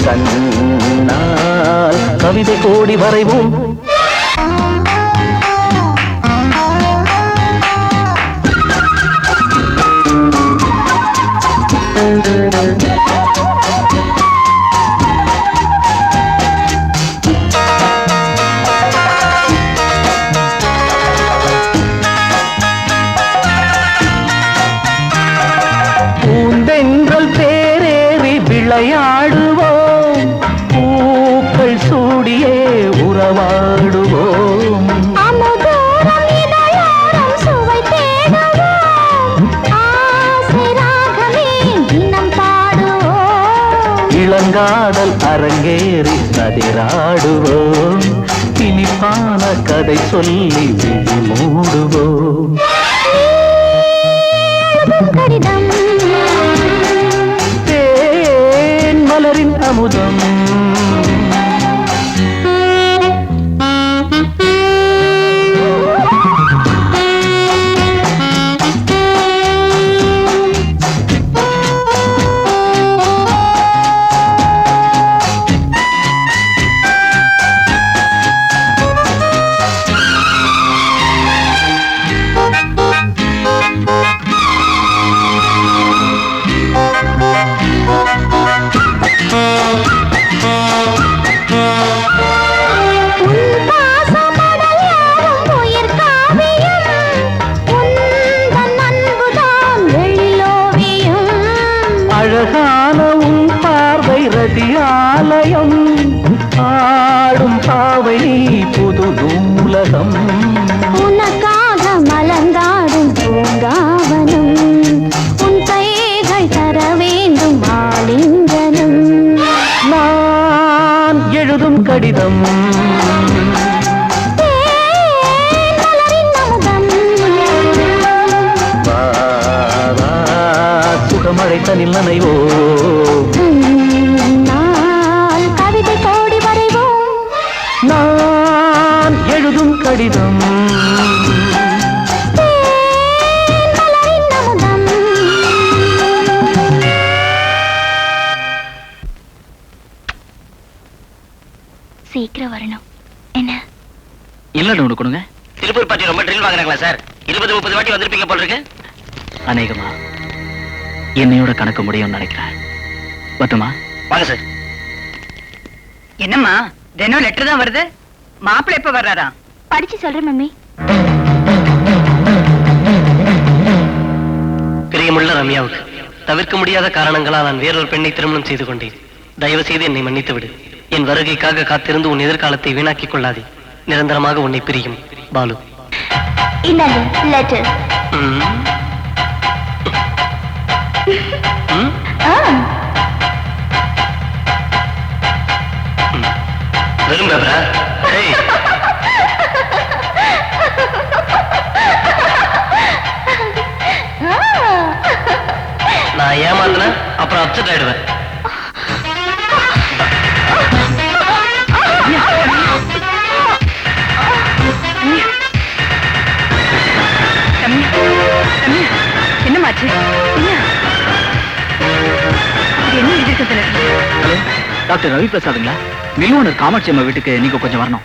கண்ணால் கவிதை கோடி வரைவோம். உரையாடுவோம், பூக்கள் சூடியே உறவாடுவோம்.
அமுதோறும் இதழோறும் சுவை தேடுவோம், ஆசை ராகமே தினம் பாடுவோம்.
இளங்காதல் அரங்கேறி கதிராடுவோம், இனிப்பான கதை சொல்லி விழி மூடுவோம்.
கடிதம்
தேன் மலரின் அமுதம், அழகான உன் பார்வை ரதியாலயம், ஆடும் பாவை புது நூலகம்.
உனக்காக மலர்ந்தாடும் பூங்காவனம், உன் கைகள் தர வேண்டும் ஆலிங்கனம்.
நான் எழுதும் கடிதம் சுகமழை தனில் நனைவோ,
கவிதை கோடி வரைவோம்.
நான் எழுதும் கடிதம்
சீக்கிரம் வரணும். என்ன
இல்ல ஒண்ணு கொடுங்க.
திருப்பூர் பற்றி ரொம்ப ட்ரில் வாங்குறாங்களா சார்? 20-30 வாட்டி வந்திருப்பீங்க போல இருக்கு.
அநேகமா என்னையோட கணக்கு முடியும்னு நினைக்கிறேன். பத்துமா?
வாங்க சார்.
என்னம்மா தினம் லெட்டர் தான் வருது, மாப்பிள்ளை எப்ப வர்றாரா?
படிச்சு சொல்றேன் மம்மி.
பிரியமுள்ள ரம்யாவுக்கு தவிர்க்க முடியாத காரணங்களால் நான் வேறொரு பெண்ணை திருமணம் செய்து கொண்டேன். தயவு செய்து என்னை மன்னித்து விடு. என் வருகைக்காக காத்திருந்து உன் எதிர்காலத்தை வீணாக்கிக் கொள்ளாதே. நிரந்தரமாக உன்னை பிரியும் பாலு.
இந்தாங்க லெட்டர்.
விரும்புறா? நான் ஏமாந்தேன், அப்புறம் அப்செட் ஆயிடுவேன்.
என்னமாச்சு? என்ன எழுதிருக்க?
ஹலோ, டாக்டர் ரவி பிரசாதுங்களா? மில் ஓனர் காமாட்சி அம்மா வீட்டுக்கு நீங்க கொஞ்சம் வரணும்.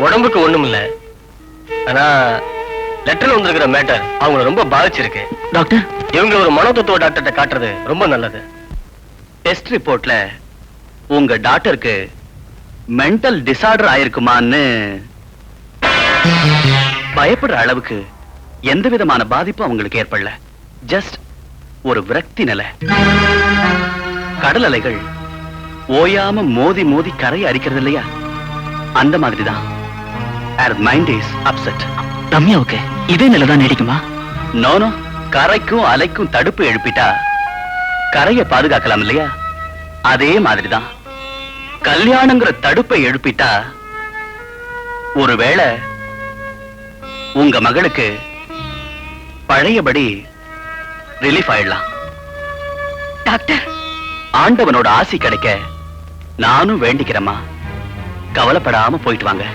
உடம்புக்கு ஒண்ணும் இல்ல, ஆனா லெட்டர்ல வந்திருக்கிற மேட்டர் அவங்களை ரொம்ப பாதிச்சிருக்கு.
டாக்டர்,
இவங்க ஒரு மனோதத்துவ டாக்டர்கிட்ட காட்டுறது ரொம்ப நல்லது.
டெஸ்ட் ரிப்போர்ட்ல உங்க டாக்டருக்கு மென்டல் டிசார்டர் ஆயிருக்குமான்னு பயப்படுற அளவுக்கு எந்த விதமான பாதிப்பும் அவங்களுக்கு ஏற்படல. ஜஸ்ட் ஒரு விரக்தி நிலை. கடல் அலைகள் ஓயாம மோதி மோதி கரையை அரிக்கிறது இல்லையா, அந்த மாதிரிதான். Mind is upset.
ரம்யாவுக்கு இதே நிலைதான் நீடிக்குமா?
நோனோ, கரைக்கும் அலைக்கும் தடுப்பு எழுப்பிட்டா கரையை பாதுகாக்கலாம் இல்லையா, அதே மாதிரிதான் கல்யாணங்கிற தடுப்பை எழுப்பிட்டா ஒருவேளை உங்க மகளுக்கு பழையபடி ரிலீஃப் ஆயிடலாம்.
டாக்டர்,
ஆண்டவனோட ஆசி கிடைக்க நானும் வேண்டிக்கிறேம்மா. கவலைப்படாம போயிட்டு வாங்க.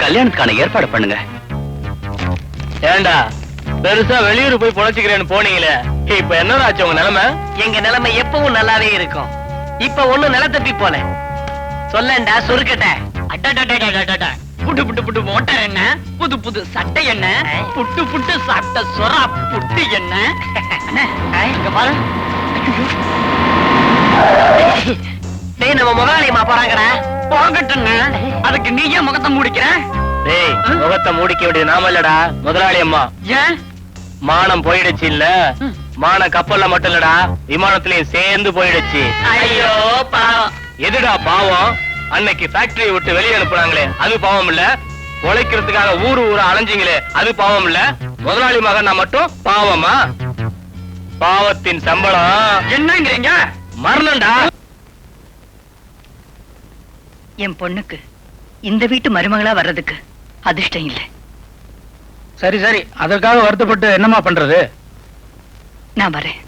கல்யாணத்துக்கான ஏற்பாடு பண்ணுங்க.
ஏண்டா பெருசா வெளியூர் போய் பொழைச்சுக்கிறேன்னு போனீங்களே, இப்ப என்னடாச்சு உங்க நிலைமை? எங்க நிலைமை எப்பவும் நல்லாவே இருக்கும். இப்ப ஒண்ணு நில தப்பி போல சொல்லண்டா சுருக்கட்ட.
புட்டு புட்டு புட்டு மோட்டார் என்ன, புது புது சட்டை என்ன, புட்டு புட்டு சாப்பிட்ட சொரா புட்டு என்ன. இங்க பாரு,
டேய் நம்ம முதலாளியம்மா போறாங்கடா.
போகட்டுங்க, அதுக்கு நீ ஏன் முகத்தை மூடிக்கிற?
டேய் முகத்தை மூடிக்க வேண்டியது நாம இல்லடா, முதலாளி அம்மா.
ஏன்
மானம் போயிடுச்சு இல்ல மான கப்பல்ல மட்டும் இல்லடா விமானத்திலயும் சேர்ந்து போயிடுச்சு.
ஐயோ பாவம்.
எதுடா பாவம்? அன்னைக்கு ஃபேக்டரியை விட்டு வெளியே அனுப்புனாங்களே அது பாவம் இல்ல? உழைக்கிறதுக்காக ஊரு ஊரா அலைஞ்சிங்களே அது பாவம் இல்ல? முதலாளி மகன் நான் மட்டும் பாவமா? பாவத்தின் சம்பளம்
என்னங்கிறீங்க?
மரணம்டா.
என் பொண்ணுக்கு இந்த வீட்டு மருமகளா வர்றதுக்கு அதிர்ஷ்டம் இல்லை.
சரி சரி, அதற்காக வருத்தப்பட்டு என்னமா பண்றது?
நான் வரேன்.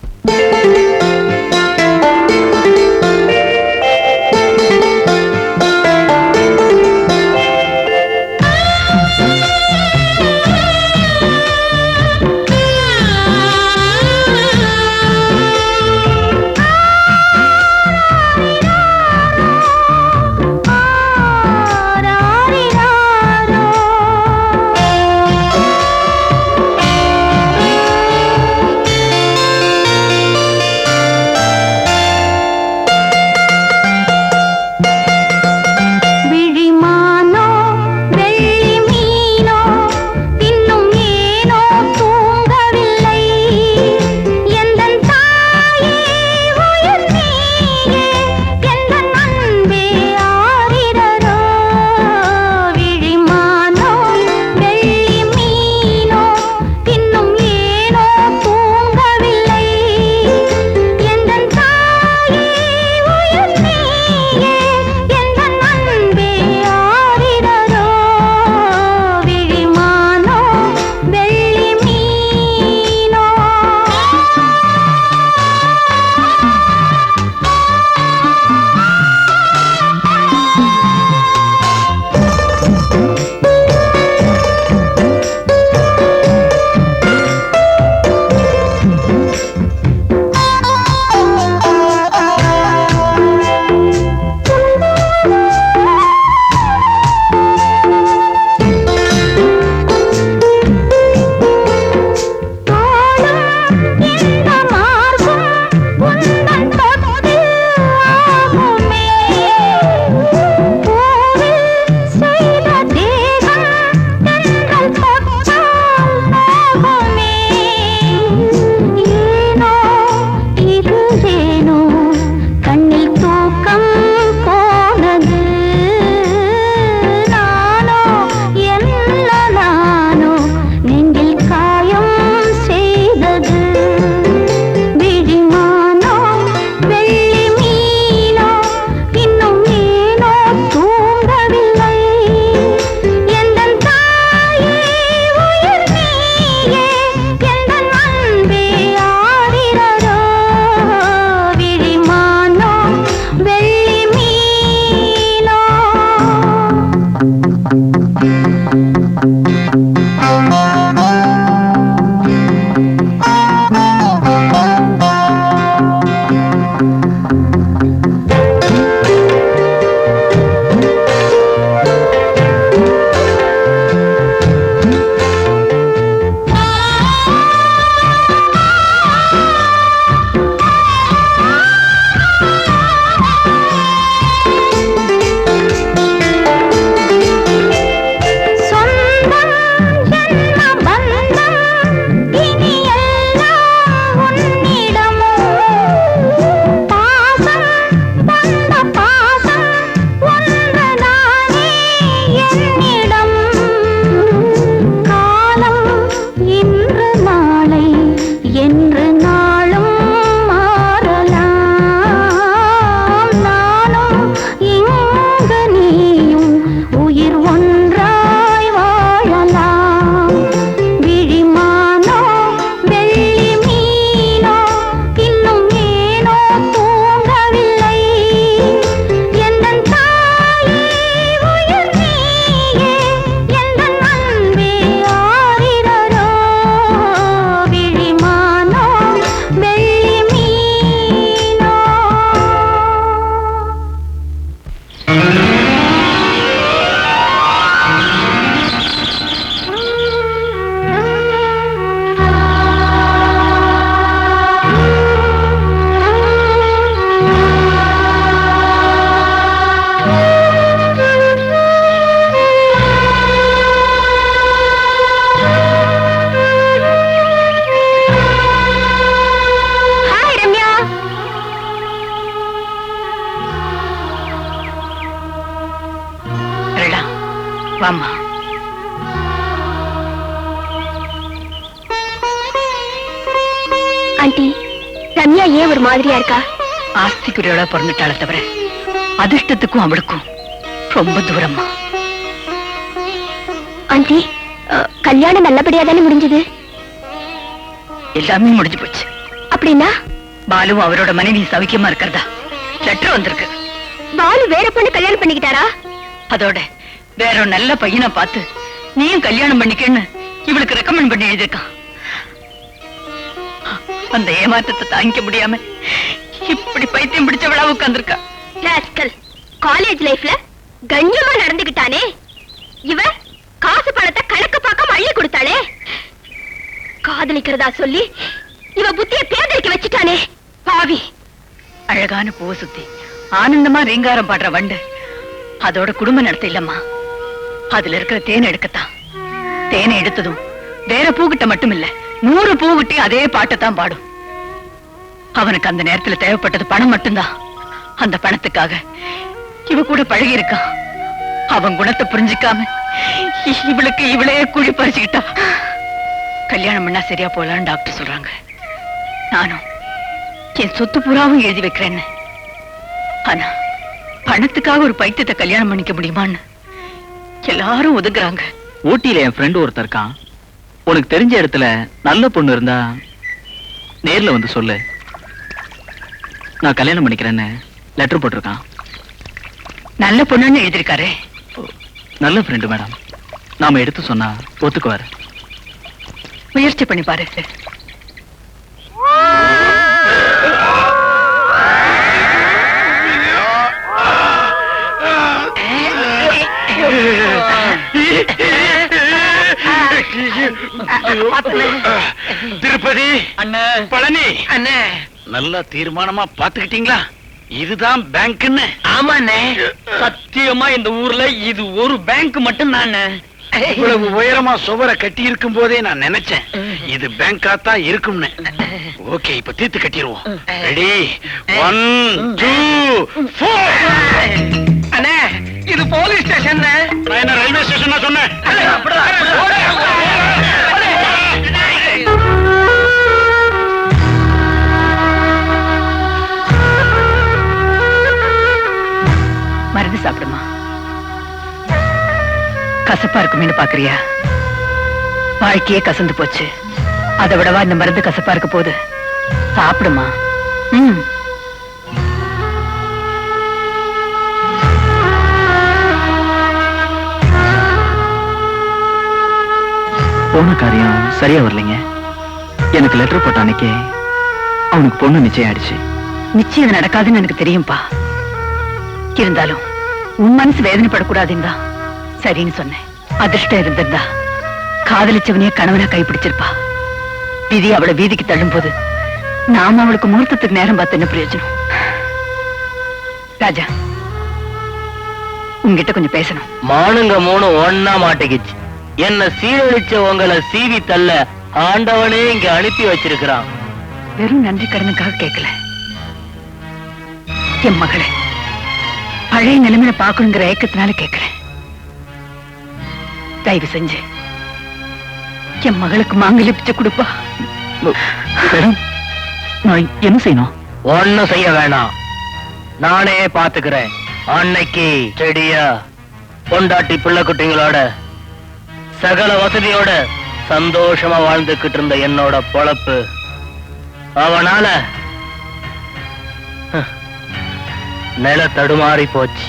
வாம்மா.
ஆண்டி, ரம்யா ஏன் ஒரு மாதிரியா இருக்கா?
ஆஸ்திக்குரியோட பிறந்துட்டாள தவிர அதிர்ஷ்டத்துக்கும் அவளுக்கும் ரொம்ப தூரமா.
ஆண்டி, கல்யாணம் நல்லபடியா தானே முடிஞ்சது?
எல்லாமே முடிஞ்சு போச்சு.
அப்படின்னா
பாலுவும் அவரோட மனைவி சௌக்கியமா இருக்கிறதா லெட்டர் வந்திருக்கு.
பாலு வேற பொண்ணு கல்யாணம் பண்ணிக்கிட்டாரா?
அதோட வேற ஒரு நல்ல பையனை பார்த்து நீயும் கல்யாணம் பண்ணிக்கன்னு இவளுக்கு ரெக்கமெண்ட் பண்ணி எழுதிருக்கான். அந்த ஏமாற்றத்தை தாங்கிக்க முடியாம இப்படி பைத்தியம் பிடிச்சவளா உட்கார்ந்திருக்கா.
காலேஜ் லைஃப்ல கண்ணியமா நடந்துகிட்டானே இவ, காசு பணத்தை கணக்கு பார்க்காம அள்ளி கொடுத்தாளே. காதலிக்கிறதா சொல்லி இவ புத்திய பேதலிக்க வச்சுட்டானே பாவி.
அழகான பூவை சுத்தி ஆனந்தமா ரீங்காரம் பாடுற வண்டு அதோட குடும்ப நடத்த இல்லம்மா. அதுல இருக்கிற தேனை எடுக்கத்தான். தேனை எடுத்ததும் வேற பூகிட்ட மட்டும் இல்ல, 100 பூவிட்டி அதே பாட்டைத்தான் பாடும். அவனுக்கு அந்த நேரத்துல தேவைப்பட்டது பணம் மட்டும்தான். அந்த பணத்துக்காக இவ கூட பழகி இருக்கான். அவன் குணத்தை புரிஞ்சுக்காம இவளுக்கு இவளே குழி பறிச்சுக்கிட்டா. கல்யாணம் பண்ணா சரியா போலான்னு டாக்டர் சொல்றாங்க. நானும் என் சொத்து பூராவும் எழுதி வைக்கிறேன்னு. ஆனா பணத்துக்காக ஒரு பைத்தியத்தை கல்யாணம் பண்ணிக்க முடியுமான்னு எல்லாரும் ஒதுக்குறாங்க.
ஊட்டியில என் ஃப்ரெண்டு ஒருத்தர் இருக்கான். உனக்கு தெரிஞ்ச இடத்துல நல்ல பொண்ணு இருந்தா நேர்ல வந்து சொல்லு, நான் கல்யாணம் பண்ணிக்கிறேன்னு லெட்டர் போட்டிருக்கான்.
நல்ல பொண்ணுன்னு எழுதிருக்காரு.
நல்ல ஃப்ரெண்டு மேடம். நாம எடுத்து சொன்னா ஒத்துக்குவாரு.
முயற்சி பண்ணி பாரு.
திருப்பதி
அண்ணே,
பழனி
அண்ணே.
நல்ல தீர்மானமா பாத்துக்கிட்டீங்களா? இதுதான் பேங்க்னு.
ஆமாண்ணே, சத்தியமா இந்த ஊர்ல இது ஒரு பேங்க் மட்டும் தானே.
இவ்வளவு உயரமா சுவரை கட்டி இருக்கும் போதே நான் நினைச்சேன் இது பேங்கா தான் இருக்கும்னு. ஓகே, இப்ப தீர்த்து கட்டிடுவோம். ரெடி, 1 2 4.
அண்ணே, இது போலீஸ் ஸ்டேஷன்.
நான் என்ன ரயில்வே ஸ்டேஷன் சொன்னேன்?
மருந்து சாப்பிடுமா. கசப்பா இருக்குமேனு பாக்குறியா? வாழ்க்கையே கசந்து போச்சு. அதை விடவா இந்த மருந்து கசப்பா இருக்க போகுது? சாப்பிடுமா.
போன காரியம் சரியா வரலைங்க. எனக்கு லெட்டர் போட்ட அன்னைக்கே அவனுக்கு பொண்ணு நிச்சயம் ஆயிடுச்சு.
நிச்சயம் நடக்காதுன்னு எனக்கு தெரியும்பா. இருந்தாலும் உன் மனசு வேதனைப்படக்கூடாதுன்னு தான் சரின்னு சொன்னேன். அதிர்ஷ்டம் இருந்திருந்தா காதலிச்சவனையே கணவனா கைப்பிடிச்சிருப்பா. விதி அவளை வீதிக்கு தள்ளும் போது நாம அவளுக்கு முகூர்த்தத்துக்கு நேரம் பார்த்து என்ன பிரயோஜனம்? ராஜா, உங்ககிட்ட கொஞ்சம் பேசணும்.
மானுங்க 3 ஒன்னா மாட்டிக்கிச்சு. என்ன சீரழிச்ச உங்களை சீவி தள்ள ஆண்டவனே இங்க அனுப்பி வச்சிருக்கிறான்.
வெறும் நன்றி கடனுக்காக கேட்கல. என் மகளை பழைய நிலைமையில பாக்கணுங்கிற ஏக்கத்தினால கேட்கிறேன். தயவு செஞ்சு என் மகளுக்கு மாங்கல்ய பிச்சை கொடுப்பா.
நான் என்ன செய்யணும்?
ஒண்ணும் செய்ய வேணாம், நானே பாத்துக்கிறேன். அன்னைக்கு செடியா பொண்டாட்டி பிள்ளை குட்டிங்களோட சகல வசதியோட சந்தோஷமா வாழ்ந்துகிட்டு இருந்த என்னோட பொழப்பு அவனால நில தடுமாறி போச்சு.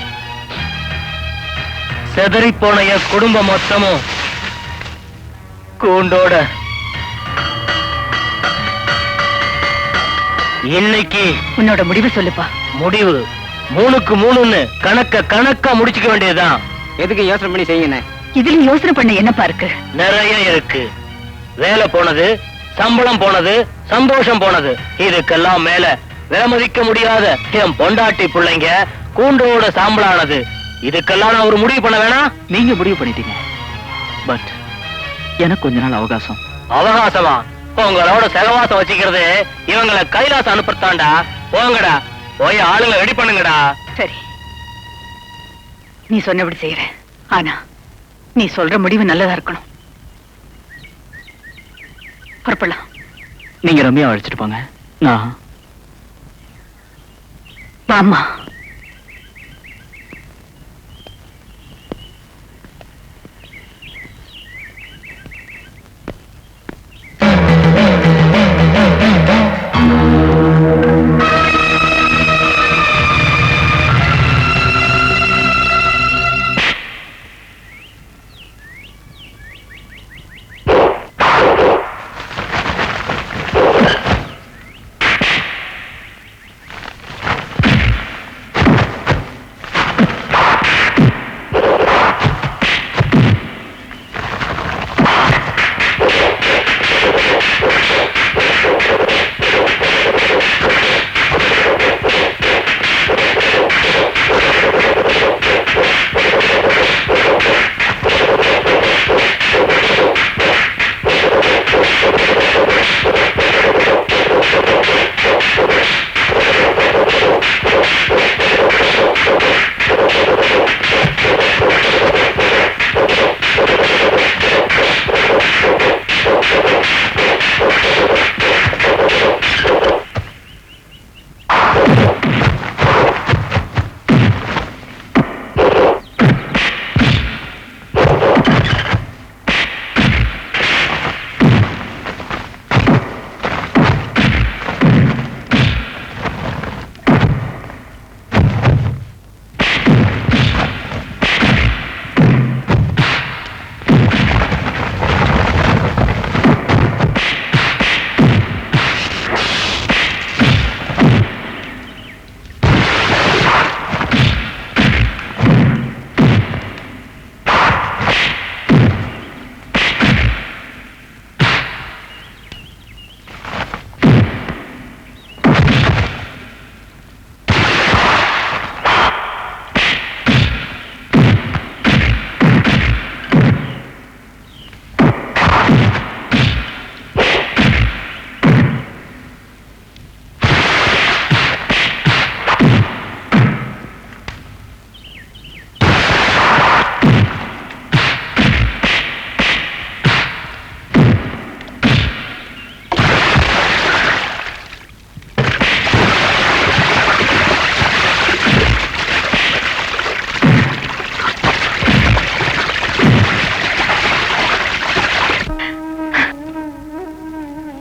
செதறி போன என் குடும்பம் மொத்தமும் கூண்டோட இன்னைக்கு
உன்னோட முடிவு சொல்லுப்பா.
முடிவு 3க்கு 3ன்னு கணக்கா முடிச்சுக்க வேண்டியதுதான்.
எதுக்கு யோசனை பண்ணி செய்யுங்க?
இதுல யோசனை பண்ண என்னப்பா இருக்கு?
நிறைய இருக்கு. வேலை போனது, சம்பளம் போனது, சந்தோஷம் போனது. இதுக்கெல்லாம் மேல விலமதிக்க முடியாத என் பொண்டாட்டி பிள்ளைங்க கூண்டோட சாம்பலானது. இதுக்கெல்லாம் நான் ஒரு முடிவு பண்ண வேணாம்?
நீங்க முடிவு பண்ணிட்டீங்க. பட் எனக்கு கொஞ்ச நாள் அவகாசம்.
அவகாசமா? உங்களோட சகவாசம் வச்சுக்கிறது இவங்களை கைலாசம் அனுப்புறதாண்டா. போங்கடா, போய் ஆளுங்க ரெடி பண்ணுங்கடா.
சரி, நீ சொன்னபடி செய்யற. ஆனா நீ சொல்ற முடிவு நல்லதா இருக்கணும். புறப்படலாம்.
நீங்க ரம்யா அழைச்சிட்டு போங்க. நான்
வாம்மா.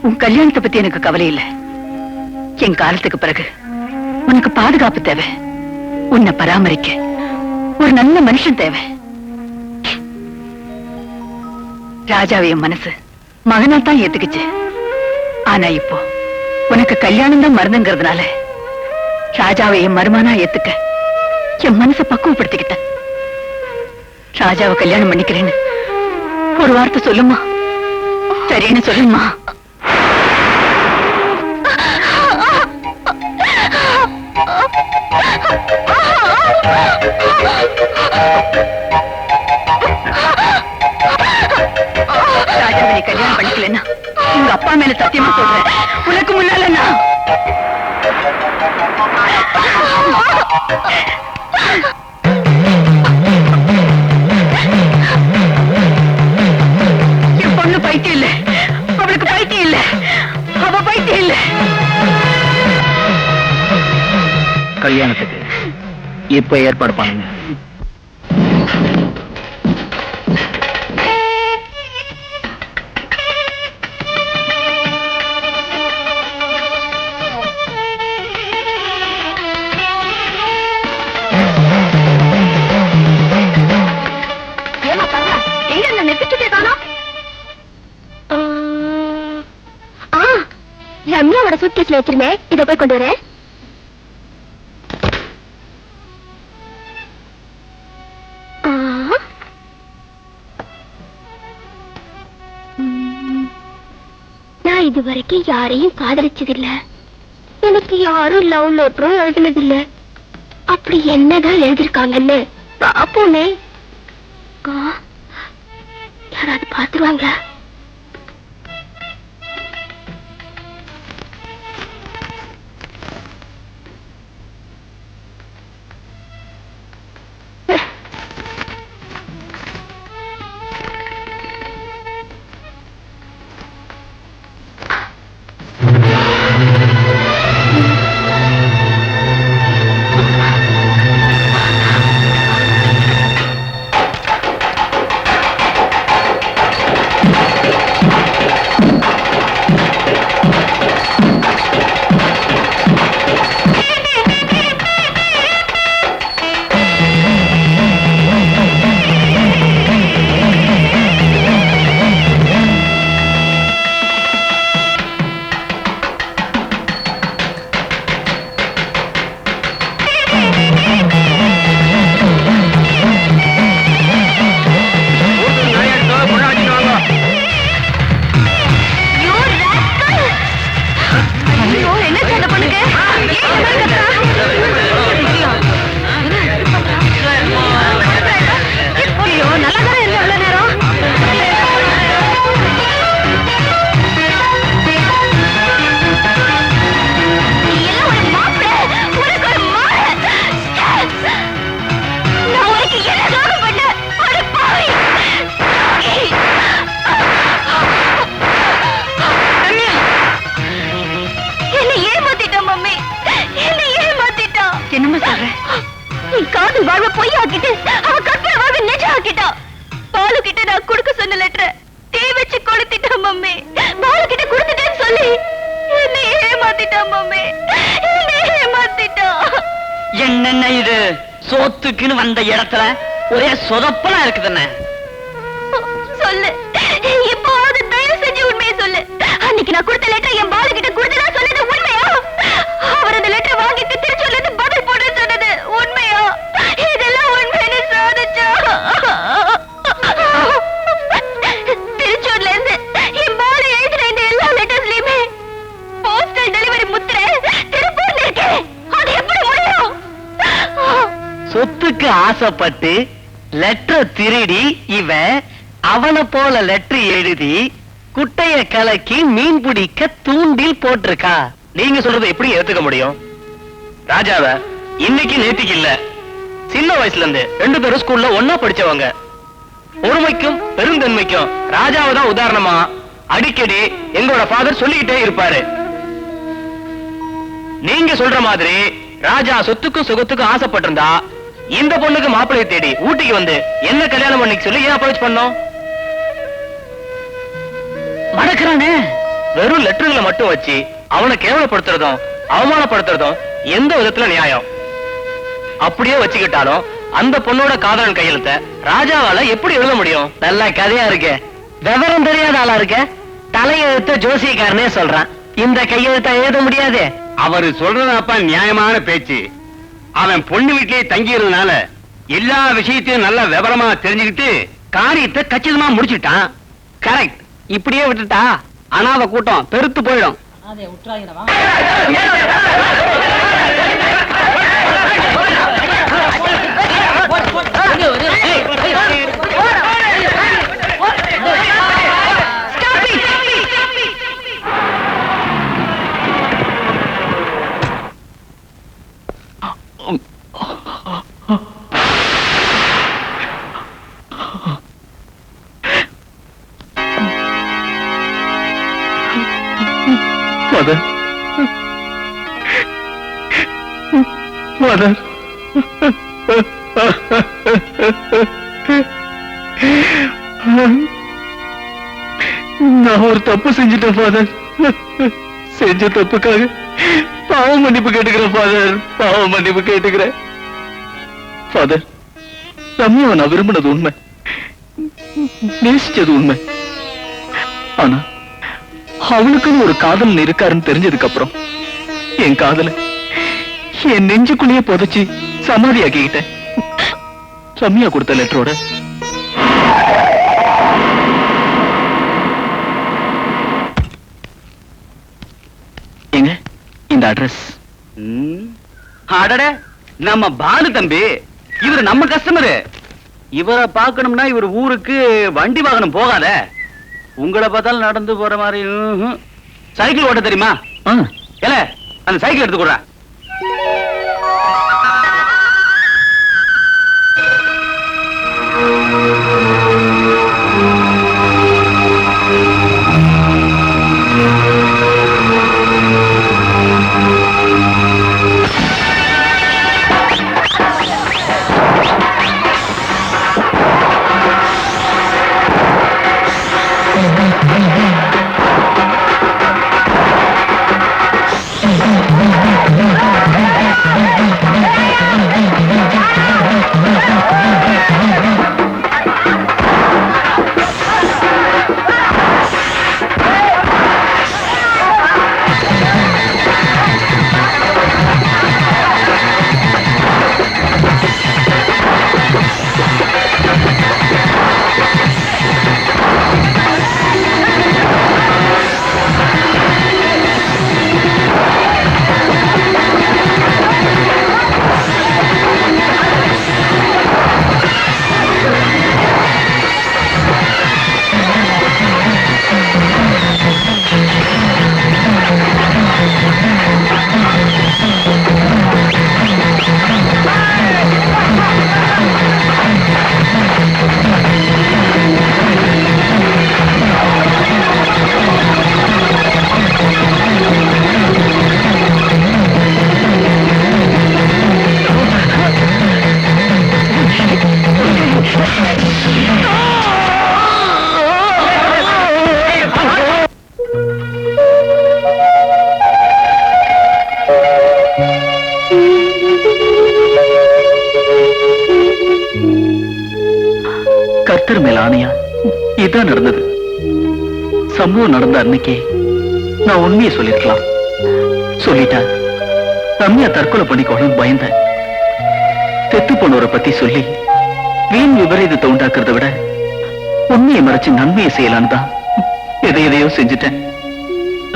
உன் கல்யாணத்தை பத்தி எனக்கு கவலை இல்லை. என் காலத்துக்கு பிறகு உனக்கு பாதுகாப்பு தேவை. உன்னை பராமரிக்க ஒரு நல்ல மனுஷன் தேவை. ராஜாவை என் மனசு மகனா தான் ஏத்துக்குச்சு. ஆனா இப்போ உனக்கு கல்யாணம் தான் மறந்துங்கிறதுனால ராஜாவை என் மருமானா ஏத்துக்க என் மனசை பக்குவப்படுத்திக்கிட்டேன். ராஜாவை கல்யாணம் பண்ணிக்கிறேன்னு ஒரு வார்த்தை சொல்லுமா? சரின்னு சொல்லுமா? ராஜாவை நீ கல்யாணம் பண்ணிக்கலன்னா உங்க அப்பா மேல சத்தியமா சொல்றேன், உனக்கு முன்னால நான் என் பொண்ணு பைத்தியம் இல்ல, அவளுக்கு பைத்தியம் இல்ல, அவ பைத்தியம் இல்ல.
கல்யாணத்துக்கு இப்ப ஏற்பாடு பண்ணுங்க.
ரம்யாவோட சூட்கேஸ்ல வச்சிருந்தேன், இதை போய் கொண்டு வரேன். நான் இதுவரைக்கும் யாரையும் காதலிச்சதில்ல, எனக்கு யாரும் லவ் லெட்டரும் எழுதினதில்ல. அப்படி என்னதான் எழுதிருக்காங்கன்னு பாப்போமே. யாராவது பாத்துருவாங்களா? என் காதல் வாழ்வ பொய்யாக்கிட்டு அவ கற்பனை வாழ்வ நிஜம் ஆக்கிட்டா. பாலு கிட்ட நான் கொடுக்க சொன்ன லெட்டர் தீ வச்சு கொளுத்திட்டான் மம்மி. பாலு கிட்ட கொடுத்துட்டேன்னு சொல்லி என்னை ஏமாத்திட்டான் மம்மி, என்னை ஏமாத்திட்டான்.
என்னென்ன இது சோத்துக்குன்னு வந்த இடத்துல ஒரே சொதப்பலா இருக்குதுன்னு
சொல்லு. இப்போ அது தயவு செஞ்சு உண்மையை சொல்லு. அன்னைக்கு நான் கொடுத்த லெட்டர் என் பாலு கிட்ட கொடுத்ததா சொன்னது உண்மையா? அவர் அந்த லெட்டர் வாங்கிட்டு திருச்சூர்ல இருந்து பதில் போட சொன்னது உண்மையா? இதெல்லாம் உண்மைன்னு சாதிச்சா? திருச்சூர்ல இருந்து என் பாலு எழுதின இந்த எல்லா லெட்டர்ஸ்லயுமே போஸ்டல் டெலிவரி முத்திரை திருப்பூர்ல இருக்கு. அது எப்படி முடியும்?
சொத்துக்கு ஆசைப்பட்டு லெட்டர் திருடி இவன் அவனை போல லெட்டர் எழுதி குட்டைய கலக்கி மீன் பிடிக்க தூண்டில் போட்டிருக்கா. நீங்க சொல்றதை எப்படி ஏத்துக்க முடியும்? ராஜாவ இன்னைக்கு நேத்திக்கு இல்ல, சின்ன வயசுல இருந்து 2 பேரும் ஸ்கூல்ல ஒன்னா படிச்சவங்க. ஒருமைக்கும் பெருந்தன்மைக்கும் ராஜாவை தான் உதாரணமா அடிக்கடி எங்களோட ஃபாதர் சொல்லிக்கிட்டே இருப்பாரு. நீங்க சொல்ற மாதிரி ராஜா சொத்துக்கும் சுகத்துக்கும் ஆசைப்பட்டிருந்தா இந்த பொண்ணுக்கு மாப்பிள்ளை தேடி ஊட்டிக்கு வந்து என்ன கல்யாணம் பண்ணிக்க சொல்லி ஏன் அப்ரோச் பண்ணோம்? மடக்கிறானே. வெறும் லெட்டர்களை மட்டும் வச்சு அவனை கேவலப்படுத்துறதும் அவமானப்படுத்துறதும் எந்த விதத்துல நியாயம்? அப்படியே வச்சுக்கிட்டாலும் அந்த பொண்ணோட காதலன் கையெழுத்த ராஜாவால எப்படி எழுத முடியும்? நல்ல கதையா இருக்கு. விவரம் தெரியாத ஆளா இருக்க. தலையெழுத்த ஜோசியக்காரனே சொல்றான், இந்த கையெழுத்த எழுத முடியாது.
அவரு சொல்றதாப்பா நியாயமான பேச்சு. அவன் பொண்ணு வீட்டிலேயே தங்கி இருந்தனால எல்லா விஷயத்தையும் நல்லா விவரமா தெரிஞ்சுக்கிட்டு காரியத்தை கச்சிதமா முடிச்சுட்டான்.
கரெக்ட். இப்படியே விட்டுட்டா அனாதை கூட்டம் பெருத்து போயிடும்.
மதர், மதர், நான் ஒரு தப்பு செஞ்சிட்டேன் ஃபாதர். செஞ்ச தப்புக்காக பாவ மன்னிப்பு கேட்டுக்கிறேன் ஃபாதர், பாவ மன்னிப்பு கேட்டுக்கிறேன் ஃபாதர். ரம்யாவை நான் விரும்பினது உண்மை, நேசிச்சது உண்மை. ஆனா அவளுக்குன்னு ஒரு காதலன் இருக்காருன்னு தெரிஞ்சதுக்கு அப்புறம் என் காதலை என் நெஞ்சுக்குள்ளேயே புதைச்சி சமாதியாக்கிக்கிட்டேன். ரம்யா கொடுத்த லெட்டரோட எங்க இந்த அட்ரஸ்.
அடட, நம்ம பாலு தம்பி, இவர் நம்ம கஸ்டமரு. இவரை பார்க்கணும்னா இவர் ஊருக்கு வண்டி வாகனம் போகாத. உங்களை பார்த்தாலும் நடந்து போற மாதிரி. சைக்கிள் ஓட்ட தெரியுமா? ஏல, அந்த சைக்கிள் எடுத்து கொடுறேன்.
கத்தர் மேல ஆணையா இதான் நடந்தது. சம்பவம் நடந்த அன்னைக்கே நான் உண்மையை சொல்லிருக்கலாம். சொல்லிட்டா ரம்யா தற்கொலை பண்ணிக்கோன்னு பயந்தேன். செத்து போனவரை பத்தி சொல்லி வீண் விபரீதத்தை உண்டாக்குறத விட உண்மையை மறைச்சு நன்மையை செய்யலான்னு தான் எதையோ செஞ்சுட்டேன்.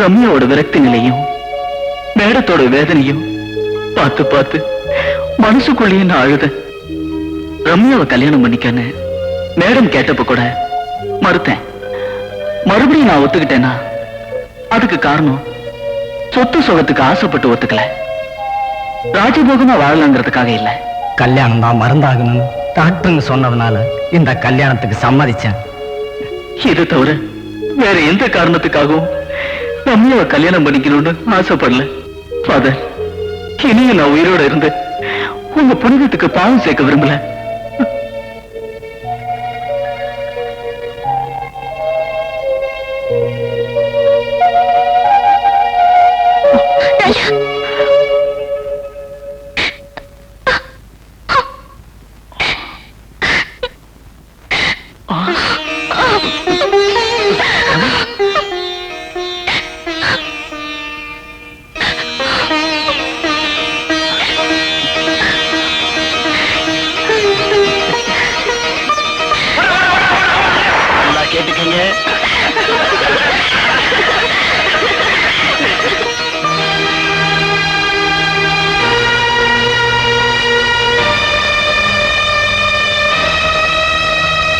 ரம்யாவோட விரக்தி நிலையும் மேடத்தோட வேதனையும் பார்த்து பார்த்து மனசுக்குள்ளேயே நான் அழுத. ரம்யாவை கல்யாணம் பண்ணிக்கன்னு மேடம் கேட்டப்ப கூட மறுத்தேன். மறுபடியும் நான் ஒத்துக்கிட்டேன்னா அதுக்கு காரணம் சொத்து சுகத்துக்கு ஆசைப்பட்டு ஒத்துக்கல, ராஜபோகமா வாழலாங்கிறதுக்காக இல்ல.
கல்யாணம் தான் மருந்தாகணும்னு டாக்டருங்க சொன்னதுனால இந்த கல்யாணத்துக்கு சம்மதிச்சேன்.
இதை தவிர வேற எந்த காரணத்துக்காகவும் ரம்யாவை கல்யாணம் பண்ணிக்கணும்னு ஆசைப்படல. ஃபாதர், இனியும் நான் உயிரோட இருந்து உங்க புனிதத்துக்கு பாவம் சேர்க்க விரும்பல.